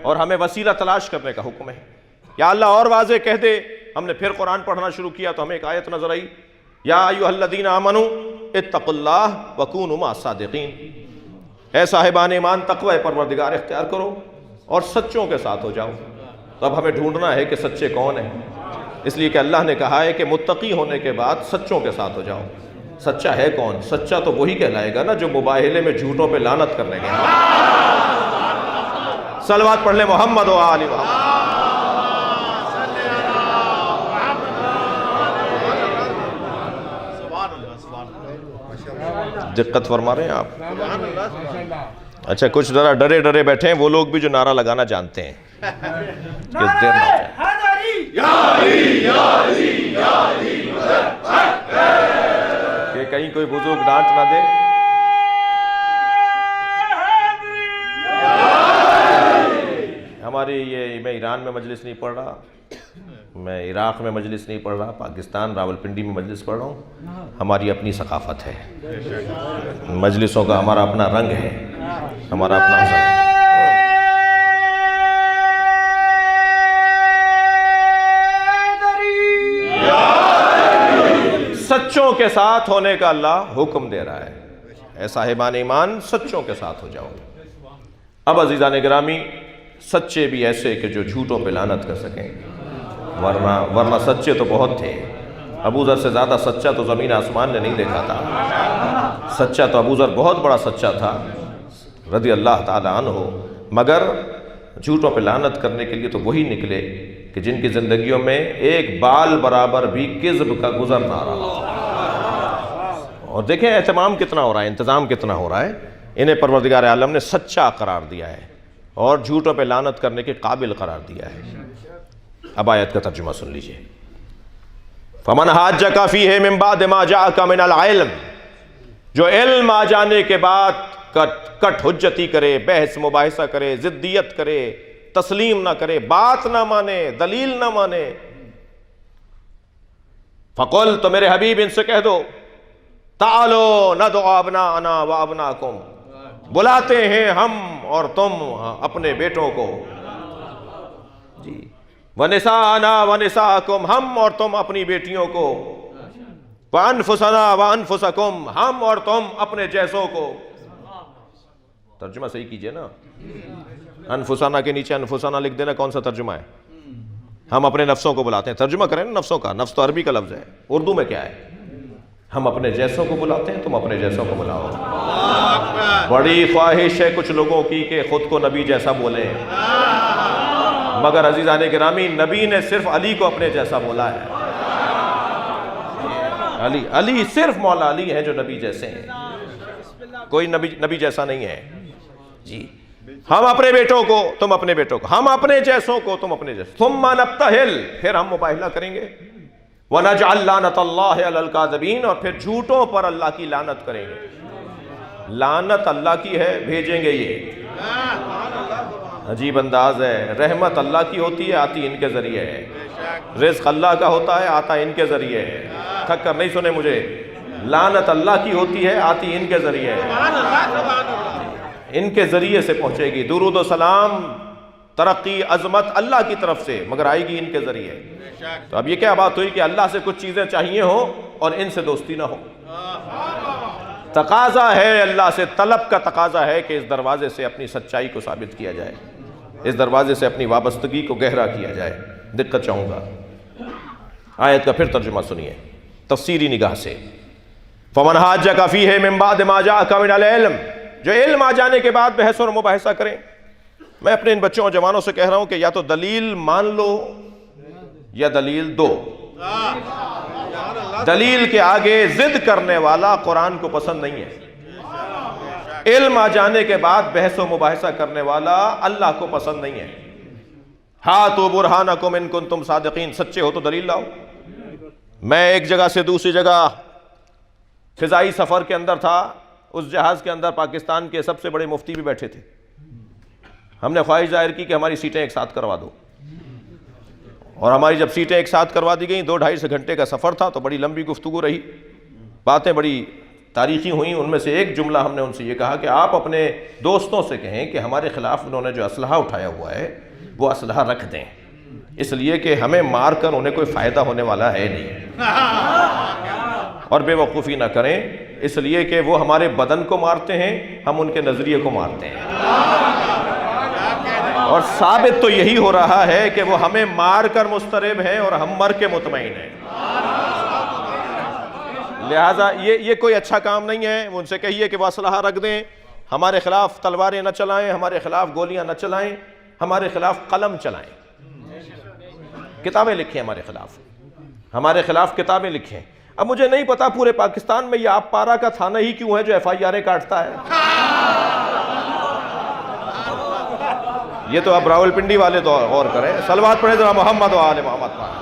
اور ہمیں وسیلہ تلاش کرنے کا حکم ہے۔ یا اللہ اور واضح کہہ دے۔ ہم نے پھر قرآن پڑھنا شروع کیا تو ہمیں ایک آیت نظر آئی، یا ایھا الذین آمنوا اتقوا اللہ وکونوا مع الصادقین۔ اے صاحبان ایمان، تقوی پروردگار اختیار کرو اور سچوں کے ساتھ ہو جاؤ۔ تو اب ہمیں ڈھونڈنا ہے کہ سچے کون ہیں، اس لیے کہ اللہ نے کہا ہے کہ متقی ہونے کے بعد سچوں کے ساتھ ہو جاؤ۔ سچا ہے کون؟ سچا تو وہی کہلائے گا نا جو مباہلے میں جھوٹوں پہ لعنت کرنے گیا۔ صلوات پڑھ لیں محمد و آل محمد۔ دقت فرما رہے ہیں آپ؟ اچھا، کچھ ذرا ڈرے ڈرے بیٹھے ہیں وہ لوگ بھی جو نعرہ لگانا جانتے ہیں کہ دیر نہ کہ کہیں کوئی بزرگ ڈانٹ نہ دے۔ ہماری میں ایران میں مجلس نہیں پڑھ رہا، میں عراق میں مجلس نہیں پڑھ رہا، پاکستان راولپنڈی میں مجلس پڑھ رہا ہوں۔ ہماری اپنی ثقافت ہے، مجلسوں کا ہمارا اپنا رنگ ہے، ہمارا اپنا حسن ہے۔ سچوں کے ساتھ ہونے کا اللہ حکم دے رہا ہے۔ اے صاحبان ایمان، سچوں کے ساتھ ہو جاؤ۔ اب عزیزان گرامی، سچے بھی ایسے کہ جو جھوٹوں پہ لعنت کر سکیں، ورنہ سچے تو بہت تھے۔ ابو ذر سے زیادہ سچا تو زمین آسمان نے نہیں دیکھا تھا۔ سچا تو ابو ذر بہت بڑا سچا تھا رضی اللہ تعالی عنہ، مگر جھوٹوں پہ لعنت کرنے کے لیے تو وہی نکلے کہ جن کی زندگیوں میں ایک بال برابر بھی کذب کا گزر نہ رہا۔ اور دیکھیں اہتمام کتنا ہو رہا ہے، انتظام کتنا ہو رہا ہے۔ انہیں پروردگار عالم نے سچا قرار دیا ہے اور جھوٹوں پہ لعنت کرنے کے قابل قرار دیا ہے۔ اب آیت کا ترجمہ سن لیجئے۔ فَمَنْ حَاجَّكَ فِيهِ مِنْ بَعْدِ مَا جَاءَكَ مِنَ الْعِلْمِ، جو علم آ جانے کے بعد کٹ حجتی کرے، بحث مباحثہ کرے، ضدیت کرے، تسلیم نہ کرے، بات نہ مانے، دلیل نہ مانے، فَقُلْ، تو میرے حبیب ان سے کہہ دو، تَعَالُوا نَدْعُ أَبْنَاءَنَا وَأَبْنَاءَكُمْ، بلاتے ہیں ہم اور تم اپنے بیٹوں کو، جی، وَنِسَاءَنَا وَنِسَاءَكُمْ، ہم اور تم اپنی بیٹیوں کو، وَأَنفُسَنَا وَأَنفُسَكُمْ، ہم اور تم اپنے جیسوں کو۔ ترجمہ صحیح کیجئے نا، انفسانہ کے نیچے انفسانہ لکھ دینا، کون سا ترجمہ ہے؟ ہم اپنے نفسوں کو بلاتے ہیں، ترجمہ کریں نا نفسوں کا، نفس تو عربی کا لفظ ہے، اردو میں کیا ہے؟ ہم اپنے جیسوں کو بلاتے ہیں، تم اپنے جیسوں کو بلاؤ۔ بڑی خواہش ہے کچھ لوگوں کی کہ خود کو نبی جیسا بولیں، مگر عزیزان گرامی، نبی نے صرف علی کو اپنے جیسا بولا ہے۔ علی صرف مولا علی ہے جو نبی جیسے ہیں، کوئی نبی جیسا نہیں ہے، جی۔ ہم اپنے بیٹوں کو، تم اپنے بیٹوں کو، ہم اپنے جیسوں کو، تم اپنے جیسوں، ثم نبتہل، پھر ہم مباہلہ کریں گے، وَنَجْعَلْ لَعْنَةَ اللَّهِ عَلَى الْكَاذِبِينَ، اور پھر جھوٹوں پر اللہ کی لعنت کریں گے۔ لعنت اللہ کی ہے، بھیجیں گے یہ، عجیب انداز ہے۔ رحمت اللہ کی ہوتی ہے، آتی ان کے ذریعے ہے۔ رزق اللہ کا ہوتا ہے، آتا ان کے ذریعے ہے۔ تھک کر نہیں سنے مجھے، لعنت اللہ کی ہوتی ہے، آتی ان کے ذریعے ہے، ان کے ذریعے سے پہنچے گی۔ درود و سلام، ترقی، عظمت اللہ کی طرف سے، مگر آئے گی ان کے ذریعے۔ تو اب یہ کیا بات ہوئی کہ اللہ سے کچھ چیزیں چاہیے ہوں اور ان سے دوستی نہ ہو؟ تقاضا ہے اللہ سے، طلب کا تقاضا ہے کہ اس دروازے سے اپنی سچائی کو ثابت کیا جائے، اس دروازے سے اپنی وابستگی کو گہرا کیا جائے۔ دقت چاہوں گا، آیت کا پھر ترجمہ سنیے تفسیری نگاہ سے۔ فَمَنْ حَاجَّكَ فِيهِ مِنْ بَعْدِ مَا جَاءَكَ مِنَ الْعِلْمِ، جو علم آ جانے کے بعد بحث اور مباحثہ کریں۔ میں اپنے ان بچوں اور جوانوں سے کہہ رہا ہوں کہ یا تو دلیل مان لو یا دلیل دو۔ دلیل کے آگے ضد کرنے والا قرآن کو پسند نہیں ہے، علم آ جانے کے بعد بحث و مباحثہ کرنے والا اللہ کو پسند نہیں ہے۔ ہاتوا برہانکم ان کنتم صادقین، سچے ہو تو دلیل لاؤ۔ میں ایک جگہ سے دوسری جگہ فضائی سفر کے اندر تھا، اس جہاز کے اندر پاکستان کے سب سے بڑے مفتی بھی بیٹھے تھے۔ ہم نے خواہش ظاہر کی کہ ہماری سیٹیں ایک ساتھ کروا دو، اور ہماری جب سیٹیں ایک ساتھ کروا دی گئیں، 2-2.5 گھنٹے کا سفر تھا، تو بڑی لمبی گفتگو رہی، باتیں بڑی تاریخی ہوئیں۔ ان میں سے ایک جملہ ہم نے ان سے یہ کہا کہ آپ اپنے دوستوں سے کہیں کہ ہمارے خلاف انہوں نے جو اسلحہ اٹھایا ہوا ہے وہ اسلحہ رکھ دیں، اس لیے کہ ہمیں مار کر انہیں کوئی فائدہ ہونے والا ہے نہیں، اور بے وقوفی نہ کریں، اس لیے کہ وہ ہمارے بدن کو مارتے ہیں، ہم ان کے نظریے کو مارتے ہیں، اور ثابت تو یہی ہو رہا ہے کہ وہ ہمیں مار کر مضطرب ہیں اور ہم مر کے مطمئن ہیں۔ لہٰذا یہ کوئی اچھا کام نہیں ہے۔ ان سے کہیے کہ وہ اسلحہ رکھ دیں، ہمارے خلاف تلواریں نہ چلائیں، ہمارے خلاف گولیاں نہ چلائیں، ہمارے خلاف قلم چلائیں، کتابیں لکھیں، ہمارے خلاف کتابیں لکھیں۔ اب مجھے نہیں پتا پورے پاکستان میں یہ آپ پارا کا تھانہ ہی کیوں ہے جو FIR کاٹتا ہے۔ یہ تو اب راولپنڈی والے تو غور کریں۔ صلوات پڑھیں ذرا محمد و آل محمد پر۔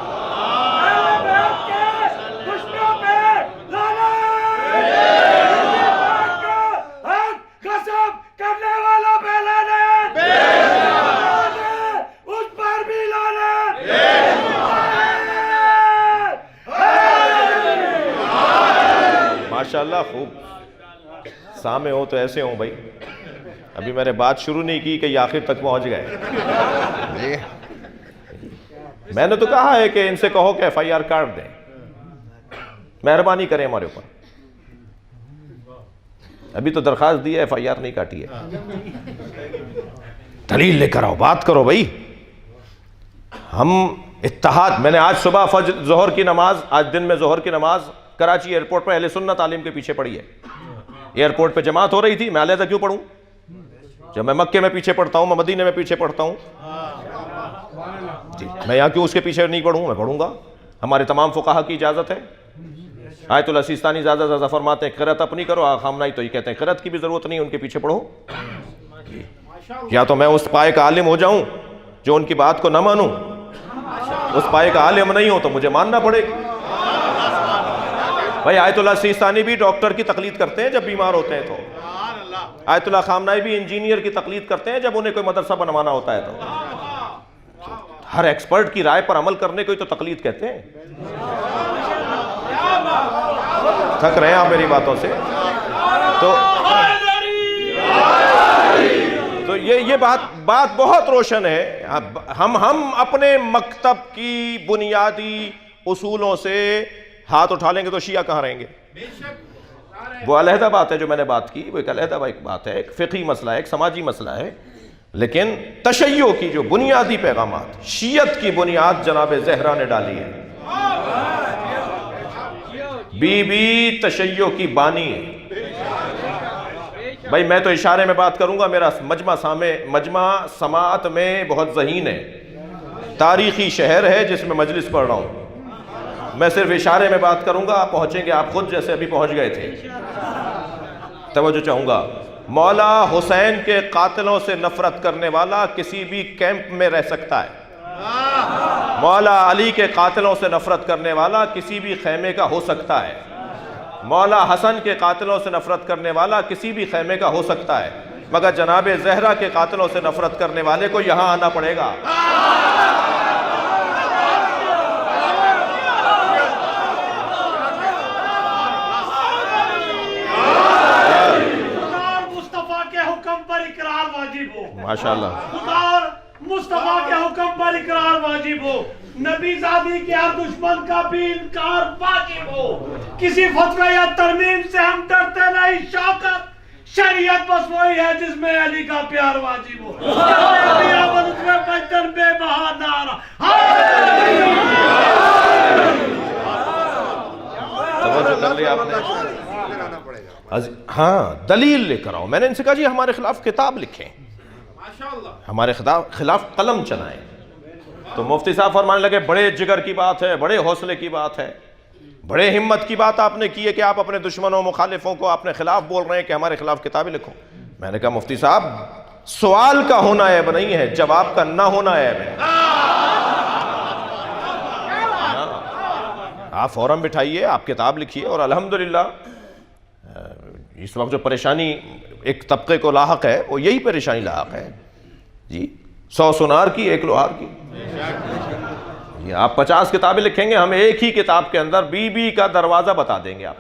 ماشاءاللہ، خوب سامع ہو تو ایسے ہوں بھائی، ابھی میں نے بات شروع نہیں کی کہ یہ آخر تک پہنچ گئے۔ میں نے تو کہا ہے کہ ان سے کہو کہ FIR کاٹ دیں، مہربانی کریں ہمارے اوپر۔ ابھی تو درخواست دی ہے، FIR نہیں کاٹی ہے۔ دلیل لے کر آؤ، بات کرو بھائی۔ ہم اتحاد، میں نے آج صبح ظہر کی نماز، آج دن میں ظہر کی نماز کراچی ایئرپورٹ پر اہل سنت تعلیم کے پیچھے پڑھی ہے۔ ایئرپورٹ پہ جماعت ہو رہی تھی، میں علیحدہ کیوں پڑھوں؟ جب میں مکے میں پیچھے پڑھتا ہوں، میں مدینے میں پیچھے پڑھتا ہوں، جی میں یہاں کیوں اس کے پیچھے نہیں پڑھوں؟ میں پڑھوں گا، ہمارے تمام فقہا کی اجازت ہے۔ آیت اللہ سیستانی زیادہ زیادہ فرماتے ہیں قرأت اپنی کرو، آقا خامنائی تو یہ کہتے ہیں قرأت کی بھی ضرورت نہیں، ان کے پیچھے پڑھو. یا تو میں اس پائے کا عالم ہو جاؤں جو ان کی بات کو نہ مانوں، اس پائے کا عالم نہیں ہو تو مجھے ماننا پڑے گا. بھائی آیت اللہ سیستانی بھی ڈاکٹر کی تقلید کرتے ہیں جب بیمار ہوتے ہیں، تو آیت اللہ خامنائی بھی انجینئر کی تقلید کرتے ہیں جب انہیں کوئی مدرسہ بنوانا ہوتا ہے. تو ہر ایکسپرٹ کی رائے پر عمل کرنے کو ہی تو تقلید کہتے ہیں. تھک رہے ہیں آپ میری باتوں سے؟ تو یہ بات بہت روشن ہے. ہم اپنے مکتب کی بنیادی اصولوں سے ہاتھ اٹھا لیں گے تو شیعہ کہاں رہیں گے؟ وہ علیحدہ بات ہے جو میں نے بات کی، وہ ایک علیحدہ بات ہے، ایک فقہی مسئلہ ہے، ایک سماجی مسئلہ ہے. لیکن تشیع کی جو بنیادی پیغامات، شیعت کی بنیاد جناب زہرا نے ڈالی ہے. بی بی تشیع کی بانی ہے. بھائی میں تو اشارے میں بات کروں گا، میرا مجمع سماعت میں بہت ذہین ہے، تاریخی شہر ہے جس میں مجلس پڑھ رہا ہوں. میں صرف اشارے میں بات کروں گا، آپ پہنچیں گے، آپ خود جیسے ابھی پہنچ گئے تھے. توجہ چاہوں گا. مولا حسین کے قاتلوں سے نفرت کرنے والا کسی بھی کیمپ میں رہ سکتا ہے. مولا علی کے قاتلوں سے نفرت کرنے والا کسی بھی خیمے کا ہو سکتا ہے. مولا حسن کے قاتلوں سے نفرت کرنے والا کسی بھی خیمے کا ہو سکتا ہے، مگر جناب زہرا کے قاتلوں سے نفرت کرنے والے کو یہاں آنا پڑے گا. ماشاءاللہ. خدا اور مصطفیٰ کے حکم پر اقرار واجب ہو، نبی زادی کے ہر دشمن کا بھی انکار واجب ہو. کسی فتوی یا ترمیم سے ہم ڈرتے نہیں. شوکت شریعت بس وہی ہے جس میں علی کا پیار واجب ہو. بے بہا نعرہ توجہ کر لیا آپ نے؟ ہاں دلیل لے کر آؤ. میں نے ان سے کہا جی ہمارے خلاف کتاب لکھیں، ہمارے خلاف قلم چلائیں. تو مفتی صاحب فرمانے لگے بڑے جگر کی بات ہے، بڑے حوصلے کی بات ہے، بڑے ہمت کی بات آپ نے کی ہے کہ آپ اپنے دشمنوں مخالفوں کو اپنے خلاف بول رہے ہیں کہ ہمارے خلاف کتابیں لکھو. میں نے کہا مفتی صاحب سوال کا ہونا عیب نہیں ہے، جواب کا نہ ہونا عیب ہے. آپ فوراً بٹھائیے، آپ کتاب لکھیے. اور الحمدللہ اس وقت جو پریشانی ایک طبقے کو لاحق ہے وہ یہی پریشانی لاحق ہے جی. 100 سونار کی 1 لوہار کی. آپ 50 کتابیں لکھیں گے، ہم ایک ہی کتاب کے اندر بی بی کا دروازہ بتا دیں گے آپ.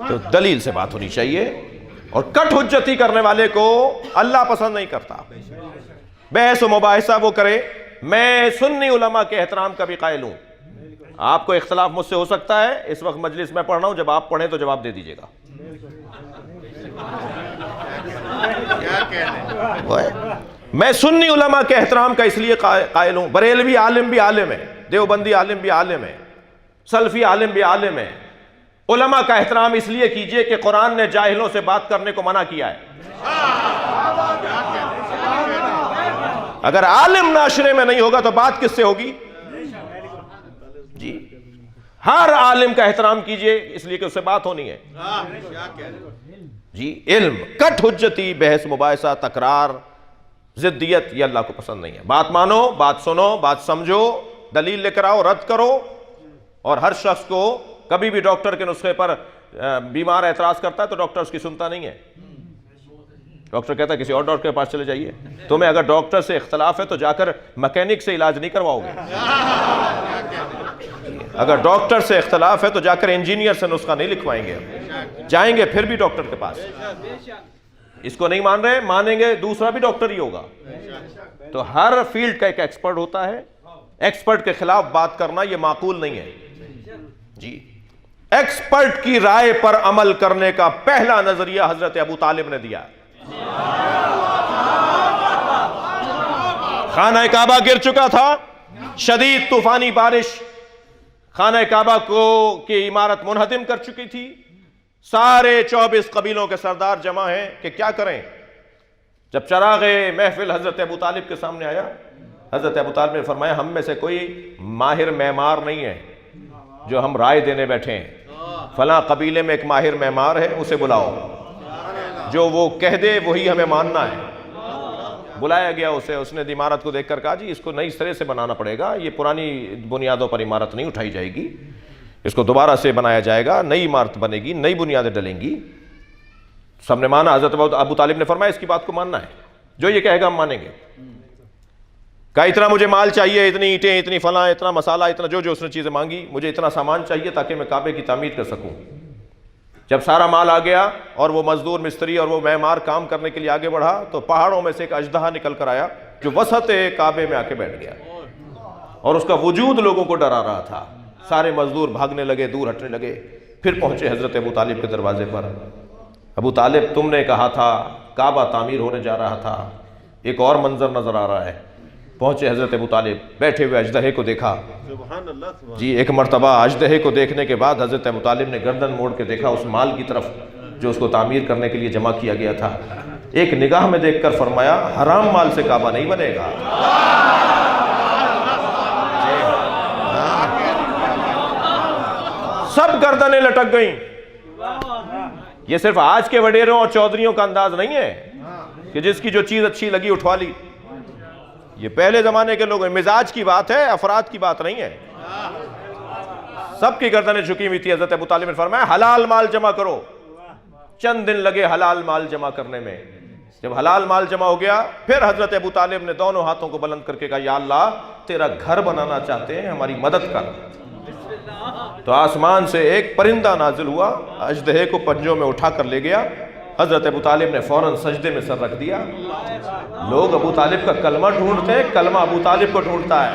تو دلیل سے بات ہونی چاہیے. اور کٹ حجتی کرنے والے کو اللہ پسند نہیں کرتا. بحث و مباحثہ وہ کرے. میں سنی علماء کے احترام کا بھی قائل ہوں. آپ کو اختلاف مجھ سے ہو سکتا ہے، اس وقت مجلس میں پڑھ رہا ہوں، جب آپ پڑھیں تو جواب دے دیجئے گا. میں سنی علماء کے احترام کا اس لیے قائل ہوں. بریلوی عالم بھی عالم ہے، دیوبندی عالم بھی عالم ہے، سلفی عالم بھی عالم ہے. علماء کا احترام اس لیے کیجئے کہ قرآن نے جاہلوں سے بات کرنے کو منع کیا ہے. اگر عالم معاشرے میں نہیں ہوگا تو بات کس سے ہوگی جی. ہر عالم کا احترام کیجئے اس لیے کہ اس سے بات ہونی ہے جی. علم کٹ حجتی، بحث مباحثہ، تکرار، ضدیت یہ اللہ کو پسند نہیں ہے. بات مانو، بات سنو، بات سمجھو، دلیل لے کر آؤ، رد کرو. اور ہر شخص کو کبھی بھی ڈاکٹر کے نسخے پر بیمار اعتراض کرتا ہے تو ڈاکٹر اس کی سنتا نہیں ہے. ڈاکٹر کہتا ہے کسی اور ڈاکٹر کے پاس چلے جائیے. تمہیں اگر ڈاکٹر سے اختلاف ہے تو جا کر مکینک سے علاج نہیں کرواؤ گے. اگر ڈاکٹر سے اختلاف ہے تو جا کر انجینئر سے نسخہ نہیں لکھوائیں گے. جائیں گے پھر بھی ڈاکٹر کے پاس. اس کو نہیں مان رہے، مانیں گے دوسرا بھی ڈاکٹر ہی ہوگا. تو ہر فیلڈ کا ایک ایکسپرٹ ہوتا ہے. ایکسپرٹ کے خلاف بات کرنا یہ معقول نہیں ہے جی. ایکسپرٹ کی رائے پر عمل کرنے کا پہلا نظریہ حضرت ابو طالب نے دیا. خانہ کعبہ گر چکا تھا، شدید طوفانی بارش خانہ کعبہ کی عمارت منہدم کر چکی تھی. سارے 24 قبیلوں کے سردار جمع ہیں کہ کیا کریں. جب چراغ محفل حضرت ابو طالب کے سامنے آیا حضرت ابو طالب نے فرمایا ہم میں سے کوئی ماہر معمار نہیں ہے جو ہم رائے دینے بیٹھے ہیں، فلاں قبیلے میں ایک ماہر معمار ہے، اسے بلاؤ، جو وہ کہہ دے وہی ہمیں ماننا ہے۔ بلایا گیا اسے، اس نے عمارت کو دیکھ کر کہا جی اس کو نئی سرے سے بنانا پڑے گا، یہ پرانی بنیادوں پر عمارت نہیں اٹھائی جائے گی، اس کو دوبارہ سے بنایا جائے گا، نئی عمارت بنے گی، نئی بنیادیں ڈلیں گی۔ سب نے مانا۔ حضرت ابو طالب نے فرمایا اس کی بات کو ماننا ہے، جو یہ کہے گا ہم مانیں گے۔ کہا اتنا مجھے مال چاہیے، اتنی اینٹیں، اتنی فلاں، اتنا مسالہ، اتنا جو اس نے چیزیں مانگی، مجھے اتنا سامان چاہیے تاکہ میں کعبے کی تعمیر کر سکوں۔ جب سارا مال آ گیا اور وہ مزدور مستری اور وہ معمار کام کرنے کے لیے آگے بڑھا تو پہاڑوں میں سے ایک اژدہا نکل کر آیا جو وسط کعبے میں آ کے بیٹھ گیا اور اس کا وجود لوگوں کو ڈرا رہا تھا۔ سارے مزدور بھاگنے لگے، دور ہٹنے لگے، پھر پہنچے حضرت ابو طالب کے دروازے پر۔ ابو طالب تم نے کہا تھا کعبہ تعمیر ہونے جا رہا تھا، ایک اور منظر نظر آ رہا ہے۔ پہنچے حضرت ابو طالب، بیٹھے ہوئے اژدہے کو دیکھا۔ جی ایک مرتبہ اژدہے کو دیکھنے کے بعد حضرت ابو طالب نے گردن موڑ کے دیکھا اس مال کی طرف جو اس کو تعمیر کرنے کے لیے جمع کیا گیا تھا۔ ایک نگاہ میں دیکھ کر فرمایا حرام مال سے کعبہ نہیں بنے گا۔ سب گردنیں لٹک گئیں۔ یہ صرف آج کے وڈیروں اور چودھریوں کا انداز نہیں ہے کہ جس کی جو چیز اچھی لگی اٹھوا لی۔ یہ پہلے زمانے کے لوگ ہیں، مزاج کی بات ہے، افراد کی بات نہیں ہے۔ سب کی گردنیں جھکی ہوئی تھی۔ حضرت ابو طالب نے فرمایا حلال مال جمع کرو۔ چند دن لگے حلال مال جمع کرنے میں۔ جب حلال مال جمع ہو گیا پھر حضرت ابو طالب نے دونوں ہاتھوں کو بلند کر کے کہا یا اللہ تیرا گھر بنانا چاہتے ہیں، ہماری مدد کر۔ تو آسمان سے ایک پرندہ نازل ہوا، اژدہے کو پنجوں میں اٹھا کر لے گیا۔ حضرت ابو طالب نے فوراً سجدے میں سر رکھ دیا۔ لوگ ابو طالب کا کلمہ ڈھونڈتے ہیں، کلمہ ابو طالب کو ڈھونڈتا ہے۔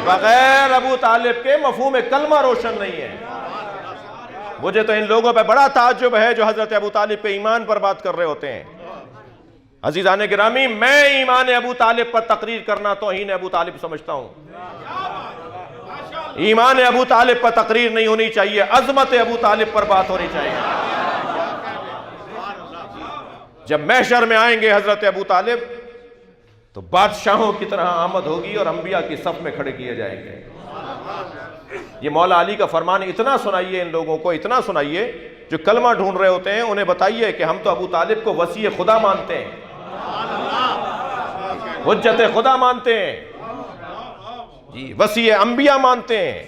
بغیر ابو طالب کے مفہوم کلمہ روشن نہیں ہے۔ مجھے تو ان لوگوں پہ بڑا تعجب ہے جو حضرت ابو طالب پہ ایمان پر بات کر رہے ہوتے ہیں۔ عزیزان گرامی، میں ایمان ابو طالب پر تقریر کرنا توہین ابو طالب سمجھتا ہوں۔ ایمان ابو طالب پر تقریر نہیں ہونی چاہیے، عظمت ابو طالب پر بات ہونی چاہیے۔ جب محشر میں آئیں گے حضرت ابو طالب تو بادشاہوں کی طرح آمد ہوگی اور انبیاء کی صف میں کھڑے کیے جائیں گے۔ یہ مولا علی کا فرمان اتنا سنائیے ان لوگوں کو، اتنا سنائیے جو کلمہ ڈھونڈ رہے ہوتے ہیں، انہیں بتائیے کہ ہم تو ابو طالب کو وصی خدا مانتے ہیں، حجت خدا مانتے ہیں، جی وصی انبیاء مانتے ہیں۔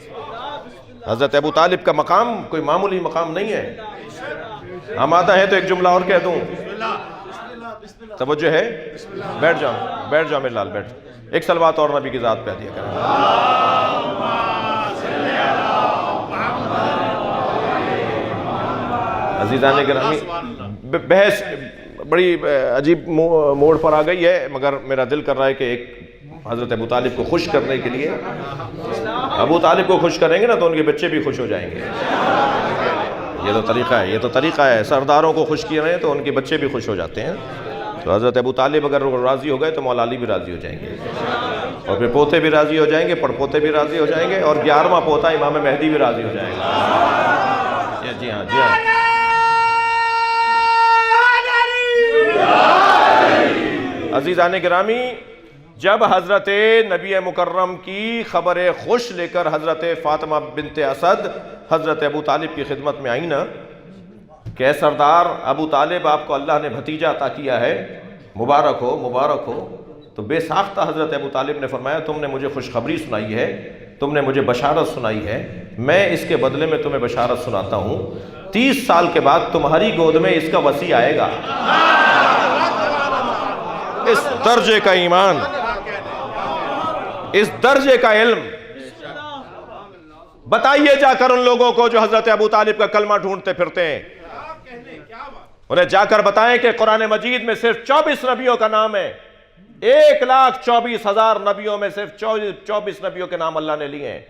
حضرت ابو طالب کا مقام کوئی معمولی مقام نہیں ہے۔ آمادہ ہے تو ایک جملہ اور کہہ دوں، توجہ ہے؟ بیٹھ جاؤ میرے لال، بیٹھ۔ ایک صلوات اور نبی کی ذات پہ دیا کریں۔ عزیزان گرامی، بحث بڑی عجیب موڑ پر آ گئی ہے، مگر میرا دل کر رہا ہے کہ ایک حضرت ابو طالب کو خوش کرنے کے لیے، ابو طالب کو خوش کریں گے نا تو ان کے بچے بھی خوش ہو جائیں گے۔ یہ تو طریقہ ہے، سرداروں کو خوش کیے رہے ہیں تو ان کے بچے بھی خوش ہو جاتے ہیں۔ تو حضرت ابو طالب اگر راضی ہو گئے تو مولا علی بھی راضی ہو جائیں گے، اور پھر پوتے بھی راضی ہو جائیں گے، پڑ پوتے بھی راضی ہو جائیں گے، اور 11واں پوتا امام مہدی بھی راضی ہو جائے گا۔ جی ہاں، جی ہاں۔ عزیزان گرامی، جب حضرت نبی مکرم کی خبر خوش لے کر حضرت فاطمہ بنت اسد حضرت ابو طالب کی خدمت میں آئی نا کہ اے سردار ابو طالب، آپ کو اللہ نے بھتیجا عطا کیا ہے، مبارک ہو مبارک ہو، تو بے ساختہ حضرت ابو طالب نے فرمایا تم نے مجھے خوشخبری سنائی ہے، تم نے مجھے بشارت سنائی ہے، میں اس کے بدلے میں تمہیں بشارت سناتا ہوں 30 سال کے بعد تمہاری گود میں اس کا وصی آئے گا۔ اس درجے کا ایمان، اس درجے کا علم بتائیے جا کر ان لوگوں کو جو حضرت ابو طالب کا کلمہ ڈھونڈتے پھرتے ہیں، انہیں جا کر بتائیں کہ قرآن مجید میں صرف 24 نبیوں کا نام ہے، 1,24,000 نبیوں میں صرف 24 نبیوں کے نام اللہ نے لیے ہیں،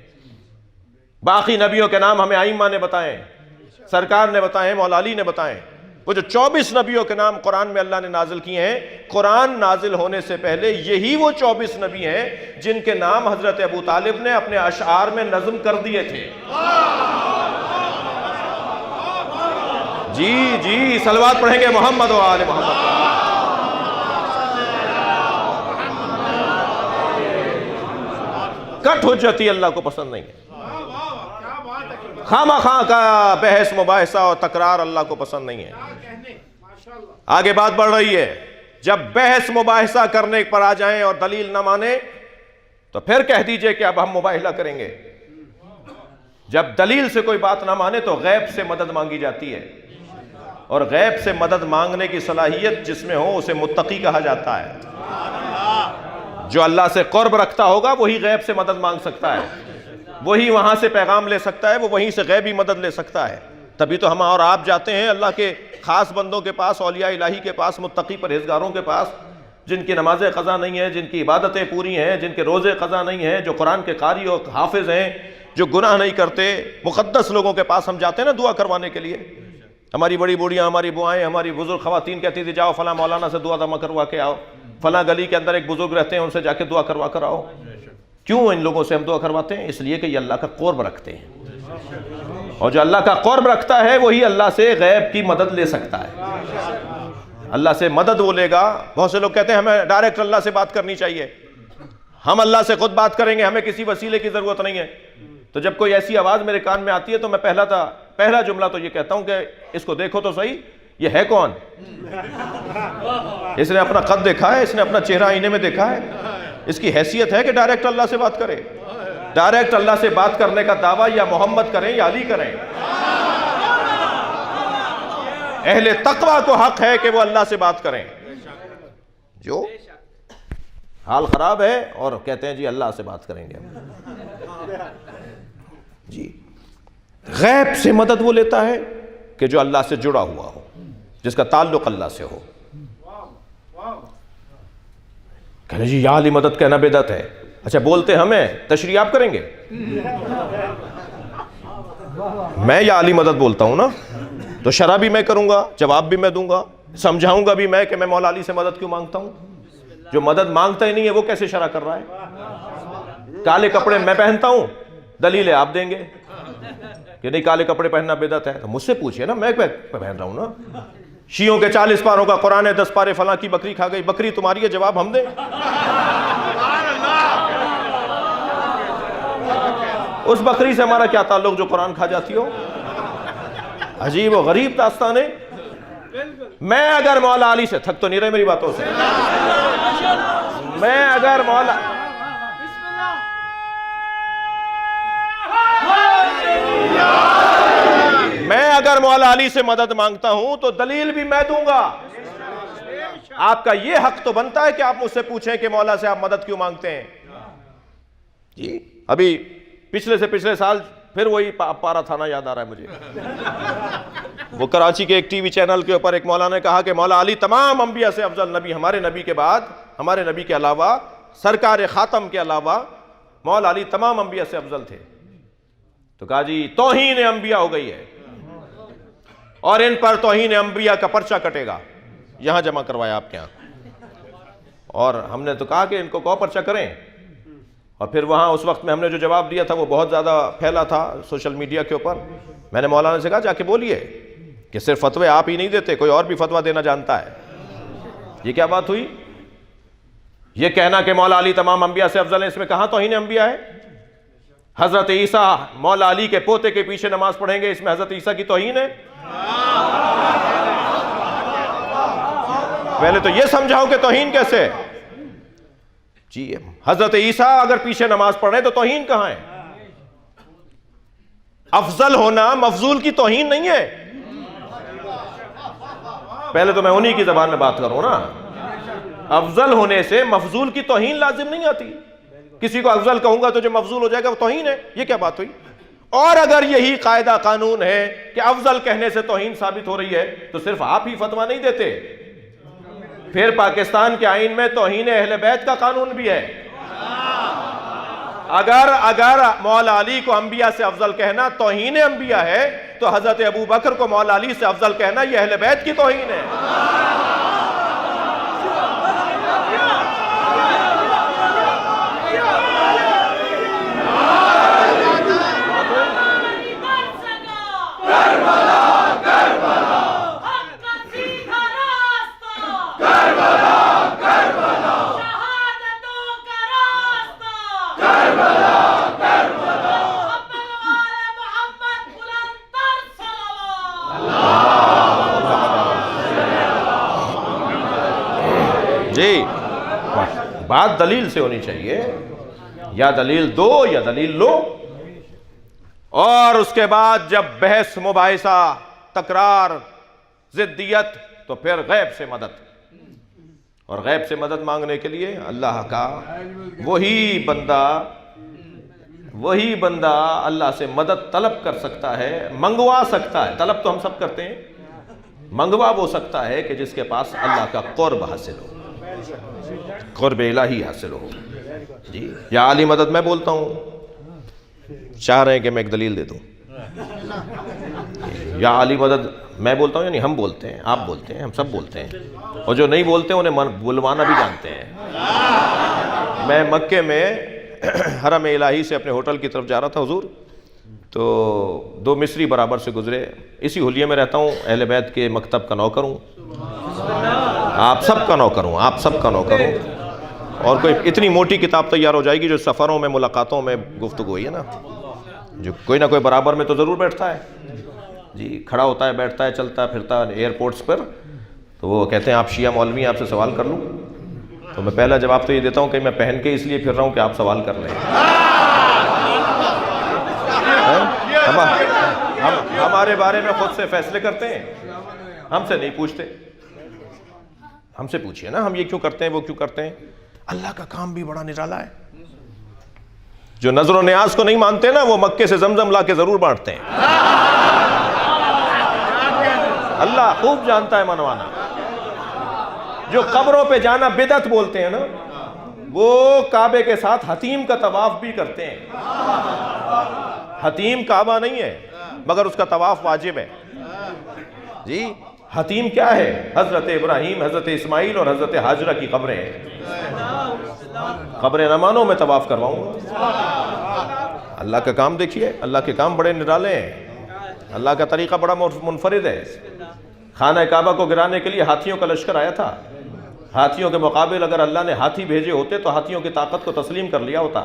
باقی نبیوں کے نام ہمیں ائمہ نے بتائیں، سرکار نے بتائیں، مولا علی نے بتائیں۔ وہ جو 24 نبیوں کے نام قرآن میں اللہ نے نازل کیے ہیں، قرآن نازل ہونے سے پہلے یہی وہ 24 نبی ہیں جن کے نام حضرت ابو طالب نے اپنے اشعار میں نظم کر دیے تھے۔ جی صلوات پڑھیں گے محمد و آل محمد. کٹ حجتی اللہ کو پسند نہیں ہے. خواہ مخواہ کا بحث مباحثہ اور تکرار اللہ کو پسند نہیں ہے. آگے بات بڑھ رہی ہے. جب بحث مباحثہ کرنے پر آ جائیں اور دلیل نہ مانے تو پھر کہہ دیجئے کہ اب ہم مباحثہ کریں گے. جب دلیل سے کوئی بات نہ مانے تو غیب سے مدد مانگی جاتی ہے, اور غیب سے مدد مانگنے کی صلاحیت جس میں ہو اسے متقی کہا جاتا ہے. جو اللہ سے قرب رکھتا ہوگا وہی غیب سے مدد مانگ سکتا ہے, وہی وہاں سے پیغام لے سکتا ہے, وہ وہیں سے غیبی مدد لے سکتا ہے. تبھی تو ہم اور آپ جاتے ہیں اللہ کے خاص بندوں کے پاس, اولیاء الہی کے پاس, متقی پرہیزگاروں کے پاس, جن کی نمازیں قضا نہیں ہیں, جن کی عبادتیں پوری ہیں, جن کے روزے قضا نہیں ہیں, جو قرآن کے قاری اور حافظ ہیں, جو گناہ نہیں کرتے, مقدس لوگوں کے پاس ہم جاتے ہیں نا دعا کروانے کے لیے. ہماری بڑی بوڑھیاں, ہماری بوائیں, ہماری بزرگ خواتین کہتی تھی جاؤ فلاں مولانا سے دعا دما کروا کے آؤ, فلاں گلی کے اندر ایک بزرگ رہتے ہیں ان سے جا کے دعا کروا کر آؤ. کیوں ان لوگوں سے ہم دعا کرواتے ہیں؟ اس لیے کہ یہ اللہ کا قرب رکھتے ہیں, اور جو اللہ کا قرب رکھتا ہے وہی اللہ سے غیب کی مدد لے سکتا ہے. اللہ سے مدد وہ لے گا. بہت سے لوگ کہتے ہیں ہمیں ڈائریکٹ اللہ سے بات کرنی چاہیے, ہم اللہ سے خود بات کریں گے, ہمیں کسی وسیلے کی ضرورت نہیں ہے. تو جب کوئی ایسی آواز میرے کان میں آتی ہے تو میں پہلا جملہ تو یہ کہتا ہوں کہ اس کو دیکھو تو صحیح, یہ ہے کون؟ اس نے اپنا قد دیکھا ہے, اس نے اپنا چہرہ آئینے میں دیکھا ہے, اس کی حیثیت ہے کہ ڈائریکٹ اللہ سے بات کرے؟ ڈائریکٹ اللہ سے بات کرنے کا دعویٰ یا محمد کریں یا علی کریں. اہل تقویٰ کو حق ہے کہ وہ اللہ سے بات کریں. جو حال خراب ہے اور کہتے ہیں جی اللہ سے بات کریں گے. جی غیب سے مدد وہ لیتا ہے کہ جو اللہ سے جڑا ہوا ہو, جس کا تعلق اللہ سے ہو. کہنے جی یا علی مدد کہنا بدعت ہے. اچھا بولتے ہمیں, تشریح آپ کریں گے؟ میں یا علی مدد بولتا ہوں نا, تو شرح بھی میں کروں گا, جواب بھی میں دوں گا, سمجھاؤں گا بھی میں کہ میں مولا علی سے مدد کیوں مانگتا ہوں. جو مدد مانگتا ہی نہیں ہے وہ کیسے شرح کر رہا ہے؟ کالے کپڑے میں پہنتا ہوں, دلیلیں آپ دیں گے کہ نہیں کالے کپڑے پہننا بدعت ہے, تو مجھ سے پوچھئے نا, میں پہن رہا ہوں نا. شیعوں کے 40 پاروں کا قرآن ہے, 10 پارے فلاں کی بکری کھا گئی. بکری تمہاری ہے, جواب ہم دیں. اس بکری سے ہمارا کیا تعلق جو قرآن کھا جاتی ہو؟ عجیب و غریب داستان ہے. میں اگر مولا علی سے, تھک تو نہیں رہے میری باتوں سے, میں اگر مولا علی سے مدد مانگتا ہوں تو دلیل بھی میں دوں گا. آپ کا یہ حق تو بنتا ہے کہ آپ مجھ سے پوچھیں کہ مولا سے آپ مدد کیوں مانگتے ہیں. جی ابھی پچھلے سال پھر وہی پارا تھانہ یاد آ رہا ہے مجھے. وہ کراچی کے ایک ٹی وی چینل کے اوپر ایک مولانا نے کہا کہ مولا علی تمام انبیاء سے افضل نبی, ہمارے نبی کے بعد, ہمارے نبی کے علاوہ, سرکار خاتم کے علاوہ مولا علی تمام انبیاء سے افضل تھے. تو کہا جی توہین انبیاء ہو گئی ہے اور ان پر توہین انبیاء کا پرچہ کٹے گا. یہاں جمع کروایا آپ کے یہاں, اور ہم نے تو کہا کہ ان کو کہو پرچہ کریں. اور پھر وہاں اس وقت میں ہم نے جو جواب دیا تھا وہ بہت زیادہ پھیلا تھا سوشل میڈیا کے اوپر. میں نے مولانا سے کہا جا کے بولیے کہ صرف فتوے آپ ہی نہیں دیتے, کوئی اور بھی فتویٰ دینا جانتا ہے. یہ کیا بات ہوئی؟ یہ کہنا کہ مولا علی تمام انبیاء سے افضل ہے, اس میں کہاں توہین انبیاء ہے؟ حضرت عیسیٰ مولا علی کے پوتے کے پیچھے نماز پڑھیں گے, اس میں حضرت عیسیٰ کی توہین ہے؟ پہلے تو یہ سمجھاؤ کہ توہین کیسے. جی حضرت عیسیٰ اگر پیچھے نماز پڑھ رہے تو توہین کہاں ہے؟ افضل ہونا مفضول کی توہین نہیں ہے. پہلے تو میں انہی کی زبان میں بات کروں نا. افضل ہونے سے مفضول کی توہین لازم نہیں آتی. کسی کو افضل کہوں گا تو جو مفضول ہو جائے گا وہ توہین ہے. یہ کیا بات ہوئی؟ اور اگر یہی قاعدہ قانون ہے کہ افضل کہنے سے توہین ثابت ہو رہی ہے تو صرف آپ ہی فتویٰ نہیں دیتے, پھر پاکستان کے آئین میں توہین اہل بیت کا قانون بھی ہے. اگر مولا علی کو انبیاء سے افضل کہنا توہین انبیاء ہے تو حضرت ابو بکر کو مولا علی سے افضل کہنا یہ اہل بیت کی توہین ہے. بات دلیل سے ہونی چاہیے، یا دلیل دو یا دلیل لو. اور اس کے بعد جب بحث مباحثہ تکرار ضدیت تو پھر غیب سے مدد. اور غیب سے مدد مانگنے کے لیے اللہ کا وہی بندہ اللہ سے مدد طلب کر سکتا ہے، منگوا سکتا ہے. طلب تو ہم سب کرتے ہیں، منگوا وہ سکتا ہے کہ جس کے پاس اللہ کا قرب حاصل ہو، قرب الہی حاصل ہو. جی یا علی مدد میں بولتا ہوں، چاہ رہے ہیں کہ میں ایک دلیل دے دوں. یا علی مدد میں بولتا ہوں، یعنی ہم بولتے ہیں، آپ بولتے ہیں، ہم سب بولتے ہیں، اور جو نہیں بولتے انہیں بلوانا بھی جانتے ہیں. میں مکے میں حرم الہی سے اپنے ہوٹل کی طرف جا رہا تھا حضور، تو دو مصری برابر سے گزرے. اسی حلیے میں رہتا ہوں، اہل بیت کے مکتب کا نوکر ہوں، آپ سب کا نوکر ہوں، آپ سب کا نوکر ہوں. اور کوئی اتنی موٹی کتاب تیار ہو جائے گی جو سفروں میں ملاقاتوں میں گفتگو ہوئی ہے نا، جو کوئی نہ کوئی برابر میں تو ضرور بیٹھتا ہے. جی کھڑا ہوتا ہے، بیٹھتا ہے، چلتا پھرتا ایئرپورٹس پر. تو وہ کہتے ہیں آپ شیعہ مولوی ہیں، آپ سے سوال کر لوں؟ تو میں پہلا جواب تو یہ دیتا ہوں کہ میں پہن کے اس لیے پھر رہا ہوں کہ آپ سوال کر لیں. ہمارے بارے میں خود سے فیصلے کرتے ہیں، ہم سے نہیں پوچھتے. ہم سے پوچھئے نا، ہم یہ کیوں کرتے ہیں، وہ کیوں کرتے ہیں. اللہ کا کام بھی بڑا نرالا ہے. جو نظر و نیاز کو نہیں مانتے نا، وہ مکے سے زمزم لا کے ضرور بانٹتے ہیں. اللہ خوب جانتا ہے منوانا. جو قبروں پہ جانا بدعت بولتے ہیں نا، وہ کعبے کے ساتھ حتیم کا طواف بھی کرتے ہیں. حتیم کعبہ نہیں ہے، مگر اس کا طواف واجب ہے. جی حتیم کیا ہے؟ حضرت ابراہیم، حضرت اسماعیل اور حضرت حاجرہ کی قبریں ہیں. قبر نمانوں میں طواف کرواؤں گا. اللہ کا کام دیکھیے، اللہ کے کام بڑے نرالے ہیں. اللہ کا طریقہ بڑا منفرد ہے. خانہ کعبہ کو گرانے کے لیے ہاتھیوں کا لشکر آیا تھا. ہاتھیوں کے مقابل اگر اللہ نے ہاتھی بھیجے ہوتے تو ہاتھیوں کی طاقت کو تسلیم کر لیا ہوتا.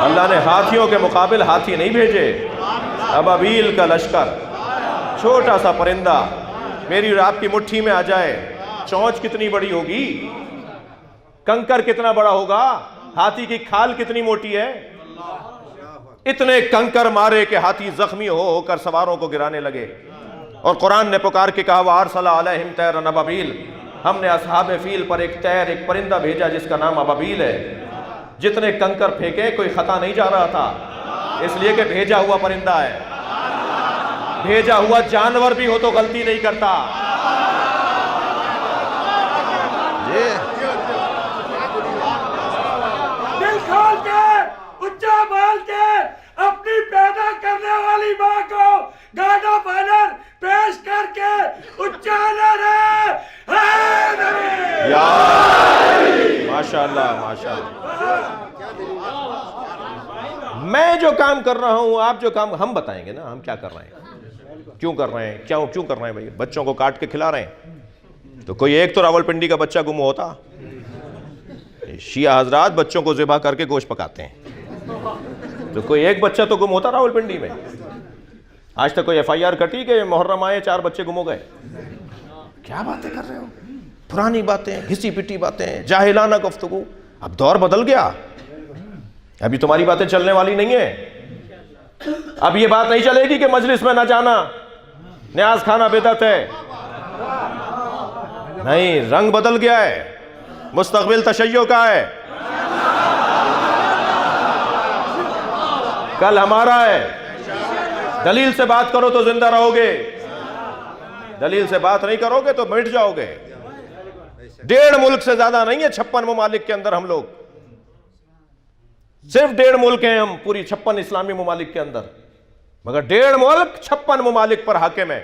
اللہ نے ہاتھیوں کے مقابل ہاتھی نہیں بھیجے، ابابیل کا لشکر. چھوٹا سا پرندہ میری اور آپ کی مٹھی میں آ جائے، چونچ کتنی بڑی ہوگی، کنکر کتنا بڑا ہوگا، ہاتھی کی کھال کتنی موٹی ہے. اتنے کنکر مارے کہ ہاتھی زخمی ہو کر سواروں کو گرانے لگے. اور قرآن نے پکار کے کہا وَأَرْسَلَ عَلَيْهِمْ طَيْرًا أَبَابِيلَ، ہم نے اصحاب فیل پر ایک طیر، ایک پرندہ بھیجا جس کا نام ابابیل ہے. جتنے کنکر پھینکے کوئی خطا نہیں جا رہا تھا، اس لیے کہ بھیجا ہوا پرندہ ہے. بھیجا ہوا جانور بھی ہو تو غلطی نہیں کرتا. دل کھول کے اچھا بول کے اپنی پیدا کرنے والی ماں کو گانا بانر پیش کر کے اچھانا رہے. ماشاءاللہ ماشاءاللہ. میں جو کام کر رہا ہوں، آپ جو کام، ہم بتائیں گے نا ہم کیا کر رہے ہیں، کیوں کر رہے ہیں، کیوں کر رہے ہیں. بھائی بچوں کو کاٹ کے کھلا رہے ہیں تو کوئی ایک تو راولپنڈی کا بچہ گم ہوتا. شیعہ حضرات بچوں کو ذبح کر کے گوشت پکاتے ہیں، تو کوئی ایک بچہ تو گم ہوتا راولپنڈی میں. آج تک کوئی ایف آئی آر کٹی کہ محرم آئے 4 بچے گم ہو گئے. کیا باتیں کر رہے ہو، پرانی باتیں، گھسی پٹی باتیں، جاہلانہ گفتگو. اب دور بدل گیا، ابھی تمہاری باتیں چلنے والی نہیں ہیں. اب یہ بات نہیں چلے گی کہ مجلس میں نہ جانا نیاز کھانا بدعت ہے. نہیں، رنگ بدل گیا ہے، مستقبل تشیع کا ہے. کل ہمارا ہے. دلیل سے بات کرو تو زندہ رہو گے، دلیل سے بات نہیں کرو گے تو مٹ جاؤ گے. 1.5 ملک سے زیادہ نہیں ہے 56 ممالک کے اندر ہم لوگ، صرف 1.5 ملک ہیں ہم پوری 56 اسلامی ممالک کے اندر، مگر 1.5 ملک 56 ممالک پر حاکم ہے.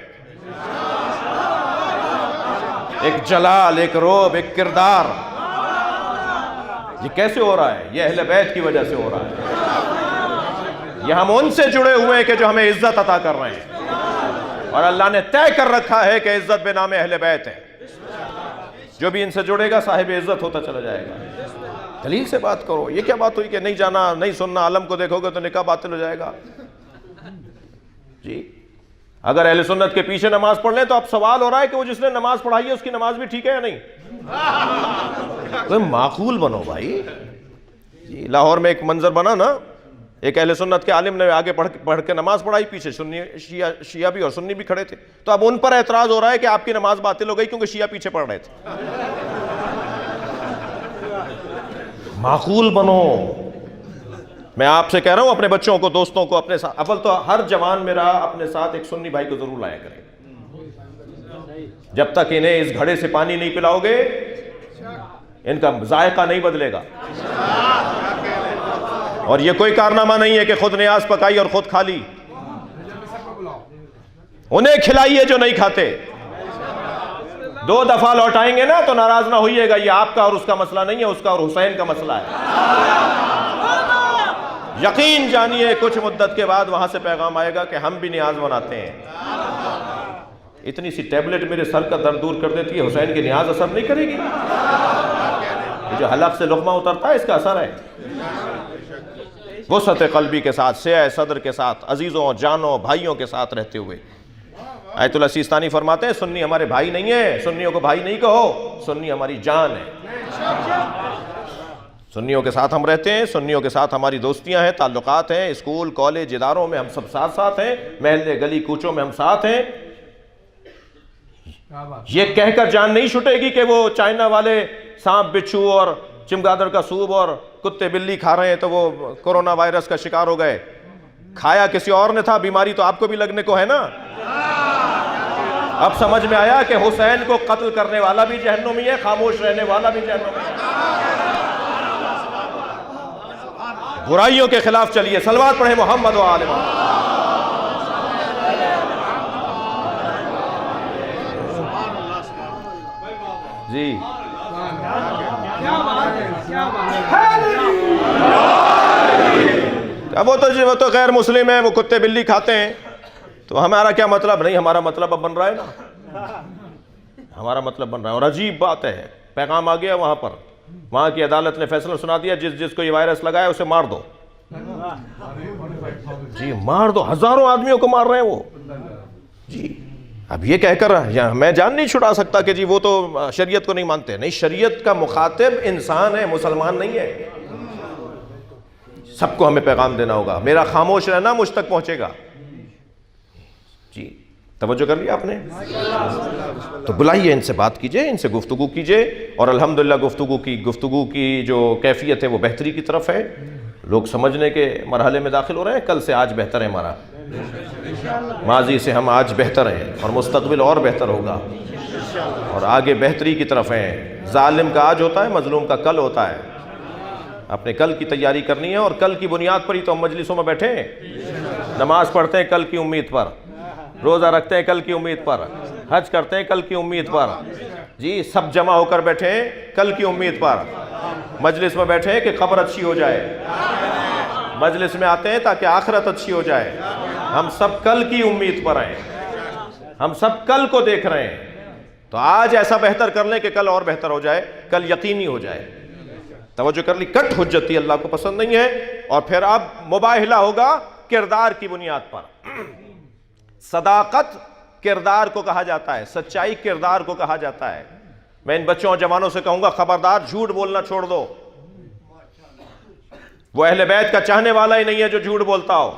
ایک جلال، ایک روب، ایک کردار. یہ کیسے ہو رہا ہے؟ یہ اہل بیت کی وجہ سے ہو رہا ہے. یہ ہم ان سے جڑے ہوئے ہیں کہ جو ہمیں عزت عطا کر رہے ہیں، اور اللہ نے طے کر رکھا ہے کہ عزت بے نام اہل بیت ہے. جو بھی ان سے جڑے گا صاحب عزت ہوتا چلا جائے گا. دلیل سے بات کرو. یہ کیا بات ہوئی کہ نہیں جانا، نہیں سننا، عالم کو دیکھو گے تو نکاح باطل ہو جائے گا. جی اگر اہل سنت کے پیچھے نماز پڑھ لیں تو اب سوال ہو رہا ہے کہ وہ جس نے نماز پڑھائی ہے اس کی نماز بھی ٹھیک ہے یا نہیں؟ تو معقول بنو بھائی. جی لاہور میں ایک منظر بنا نا, ایک اہل سنت کے عالم نے آگے پڑھ کے نماز پڑھائی, پیچھے سنی شیعہ بھی اور سنی بھی کھڑے تھے, تو اب ان پر اعتراض ہو رہا ہے کہ آپ کی نماز باطل ہو گئی کیونکہ شیعہ پیچھے پڑھ رہے تھے. معقول بنو. میں آپ سے کہہ رہا ہوں اپنے بچوں کو, دوستوں کو, اپنے ساتھ, اول تو ہر جوان میرا اپنے ساتھ ایک سنی بھائی کو ضرور لایا کرے. جب تک انہیں اس گھڑے سے پانی نہیں پلاؤ گے ان کا ذائقہ نہیں بدلے گا. اور یہ کوئی کارنامہ نہیں ہے کہ خود نیاز پکائی اور خود کھا لی, انہیں کھلائیے جو نہیں کھاتے. 2 دفعہ لوٹائیں گے نا تو ناراض نہ ہوئیے گا, یہ آپ کا اور اس کا مسئلہ نہیں ہے, اس کا اور حسین کا مسئلہ ہے. یقین جانیے کچھ مدت کے بعد وہاں سے پیغام آئے گا کہ ہم بھی نیاز مناتے ہیں. اتنی سی ٹیبلٹ میرے سر کا درد دور کر دیتی ہے, حسین کی نیاز اثر نہیں کرے گی؟ یہ جو حلق سے لقمہ اترتا ہے اس کا اثر ہے. وسعت قلبی کے ساتھ, سعہ صدر کے ساتھ, عزیزوں جانوں بھائیوں کے ساتھ رہتے ہوئے. آیت اللہ سیستانی فرماتے ہیں سنی ہمارے بھائی نہیں ہیں, سنیوں کو بھائی نہیں کہو, سنی ہماری جان ہے. سنیوں کے ساتھ ہم رہتے ہیں, سنیوں کے ساتھ ہماری دوستیاں ہیں, تعلقات ہیں, اسکول کالج اداروں میں ہم سب ساتھ ساتھ ہیں, محلے گلی کوچوں میں ہم ساتھ ہیں. یہ کہہ کر جان نہیں چھٹے گی کہ وہ چائنا والے سانپ بچھو اور چمگادڑ کا سوپ اور کتے بلی کھا رہے ہیں تو وہ کورونا وائرس کا شکار ہو گئے. کھایا کسی اور نے تھا, بیماری تو آپ کو بھی لگنے کو ہے نا. اب سمجھ میں آیا کہ حسین کو قتل کرنے والا بھی جہنمی ہے, خاموش رہنے والا بھی جہنمی ہے. برائیوں کے خلاف چلیے, صلوات پڑھیں محمد و آل محمد. جی اب وہ تو غیر مسلم ہیں, وہ کتے بلی کھاتے ہیں, تو ہمارا کیا مطلب؟ نہیں, ہمارا مطلب اب بن رہا ہے نا, ہمارا مطلب بن رہا ہے. اور عجیب بات ہے, پیغام آ گیا وہاں پر, وہاں کی عدالت نے فیصلہ سنا دیا جس کو یہ وائرس لگا ہے اسے مار دو. جی مار دو, ہزاروں آدمیوں کو مار رہے ہیں وہ. جی اب یہ کہہ کر میں جان نہیں چھڑا سکتا کہ جی وہ تو شریعت کو نہیں مانتے. نہیں, شریعت کا مخاطب انسان ہے, مسلمان نہیں ہے. سب کو ہمیں پیغام دینا ہوگا, میرا خاموش رہنا مجھ تک پہنچے گا. جی توجہ کر لیا آپ نے؟ تو بلائیے, ان سے بات کیجئے, ان سے گفتگو کیجئے. اور الحمدللہ گفتگو کی جو کیفیت ہے وہ بہتری کی طرف ہے. لوگ سمجھنے کے مرحلے میں داخل ہو رہے ہیں. کل سے آج بہتر ہے ہمارا, ماضی سے ہم آج بہتر ہیں, اور مستقبل اور بہتر ہوگا, اور آگے بہتری کی طرف ہیں. ظالم کا آج ہوتا ہے, مظلوم کا کل ہوتا ہے. اپنے کل کی تیاری کرنی ہے, اور کل کی بنیاد پر ہی تو ہم مجلسوں میں بیٹھے ہیں. نماز پڑھتے ہیں کل کی امید پر, روزہ رکھتے ہیں کل کی امید پر, حج کرتے ہیں کل کی امید پر. جی سب جمع ہو کر بیٹھے ہیں کل کی امید پر. مجلس میں بیٹھے ہیں کہ قبر اچھی ہو جائے, مجلس میں آتے ہیں تاکہ آخرت اچھی ہو جائے. ہم سب کل کی امید پر ہیں, ہم سب کل کو دیکھ رہے ہیں. تو آج ایسا بہتر کر لیں کہ کل اور بہتر ہو جائے, کل یقینی ہو جائے. توجہ کر لی, کٹ حجتی اللہ کو پسند نہیں ہے. اور پھر اب مباہلہ ہوگا کردار کی بنیاد پر. صداقت کردار کو کہا جاتا ہے, سچائی کردار کو کہا جاتا ہے. میں ان بچوں اور جوانوں سے کہوں گا خبردار جھوٹ بولنا چھوڑ دو. وہ اہل بیت کا چاہنے والا ہی نہیں ہے جو جھوٹ بولتا ہو.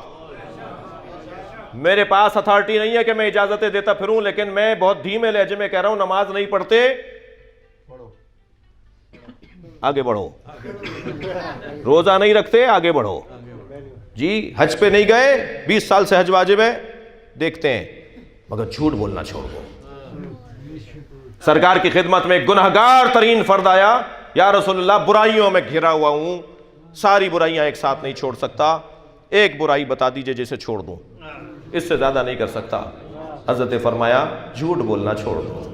میرے پاس اتھارٹی نہیں ہے کہ میں اجازتیں دیتا پھروں, لیکن میں بہت دھیمے لہجے میں کہہ رہا ہوں, نماز نہیں پڑھتے آگے بڑھو, روزہ نہیں رکھتے آگے بڑھو. جی حج پہ نہیں گئے, 20 سال سے حج واجب ہے, دیکھتے ہیں, مگر جھوٹ بولنا چھوڑ دو. سرکار کی خدمت میں ایک گنہگار ترین فرد آیا, یا رسول اللہ برائیوں میں گھرا ہوا ہوں, ساری برائیاں ایک ساتھ نہیں چھوڑ سکتا, ایک برائی بتا دیجئے جسے چھوڑ دوں, اس سے زیادہ نہیں کر سکتا. حضرت فرمایا جھوٹ بولنا چھوڑ دو,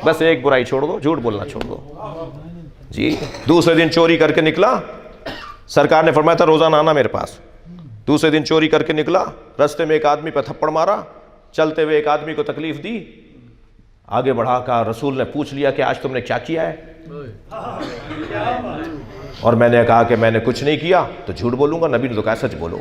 بس ایک برائی چھوڑ دو, جھوٹ بولنا چھوڑ دو. جی دوسرے دن چوری کر کے نکلا, سرکار نے فرمایا تھا روزانہ آنا میرے پاس. دوسرے دن چوری کر کے نکلا, رستے میں ایک آدمی پہ تھپڑ مارا, چلتے ہوئے ایک آدمی کو تکلیف دی, آگے بڑھا کہا رسول نے پوچھ لیا کہ آج تم نے کیا کیا ہے, اور میں نے کہا کہ میں نے کچھ نہیں کیا, تو جھوٹ بولوں گا, نبی نے تو کہا سچ بولو.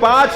5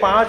5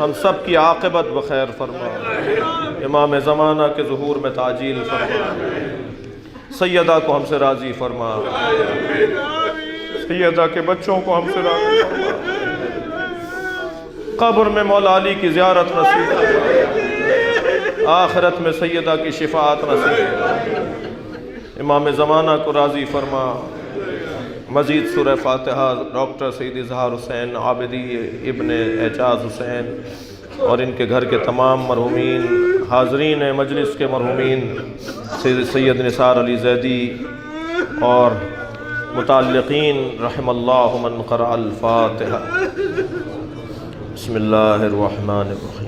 ہم سب کی عاقبت بخیر فرما، امام زمانہ کے ظہور میں تعجیل فرما، سیدہ کو ہم سے راضی فرما، سیدہ کے بچوں کو ہم سے راضی فرما، قبر میں مولا علی کی زیارت نصیب فرما، آخرت میں سیدہ کی شفاعت نصیب فرما، امام زمانہ کو راضی فرما۔ مزید سورہ فاتحہ ڈاکٹر سید اظہار حسین عابدی ابن اعجاز حسین اور ان کے گھر کے تمام مرحومین، حاضرین مجلس کے مرحومین، سید نثار علی زیدی اور متعلقین، رحم اللہ من قرأ الفاتحہ۔ بسم اللہ الرحمن الرحیم۔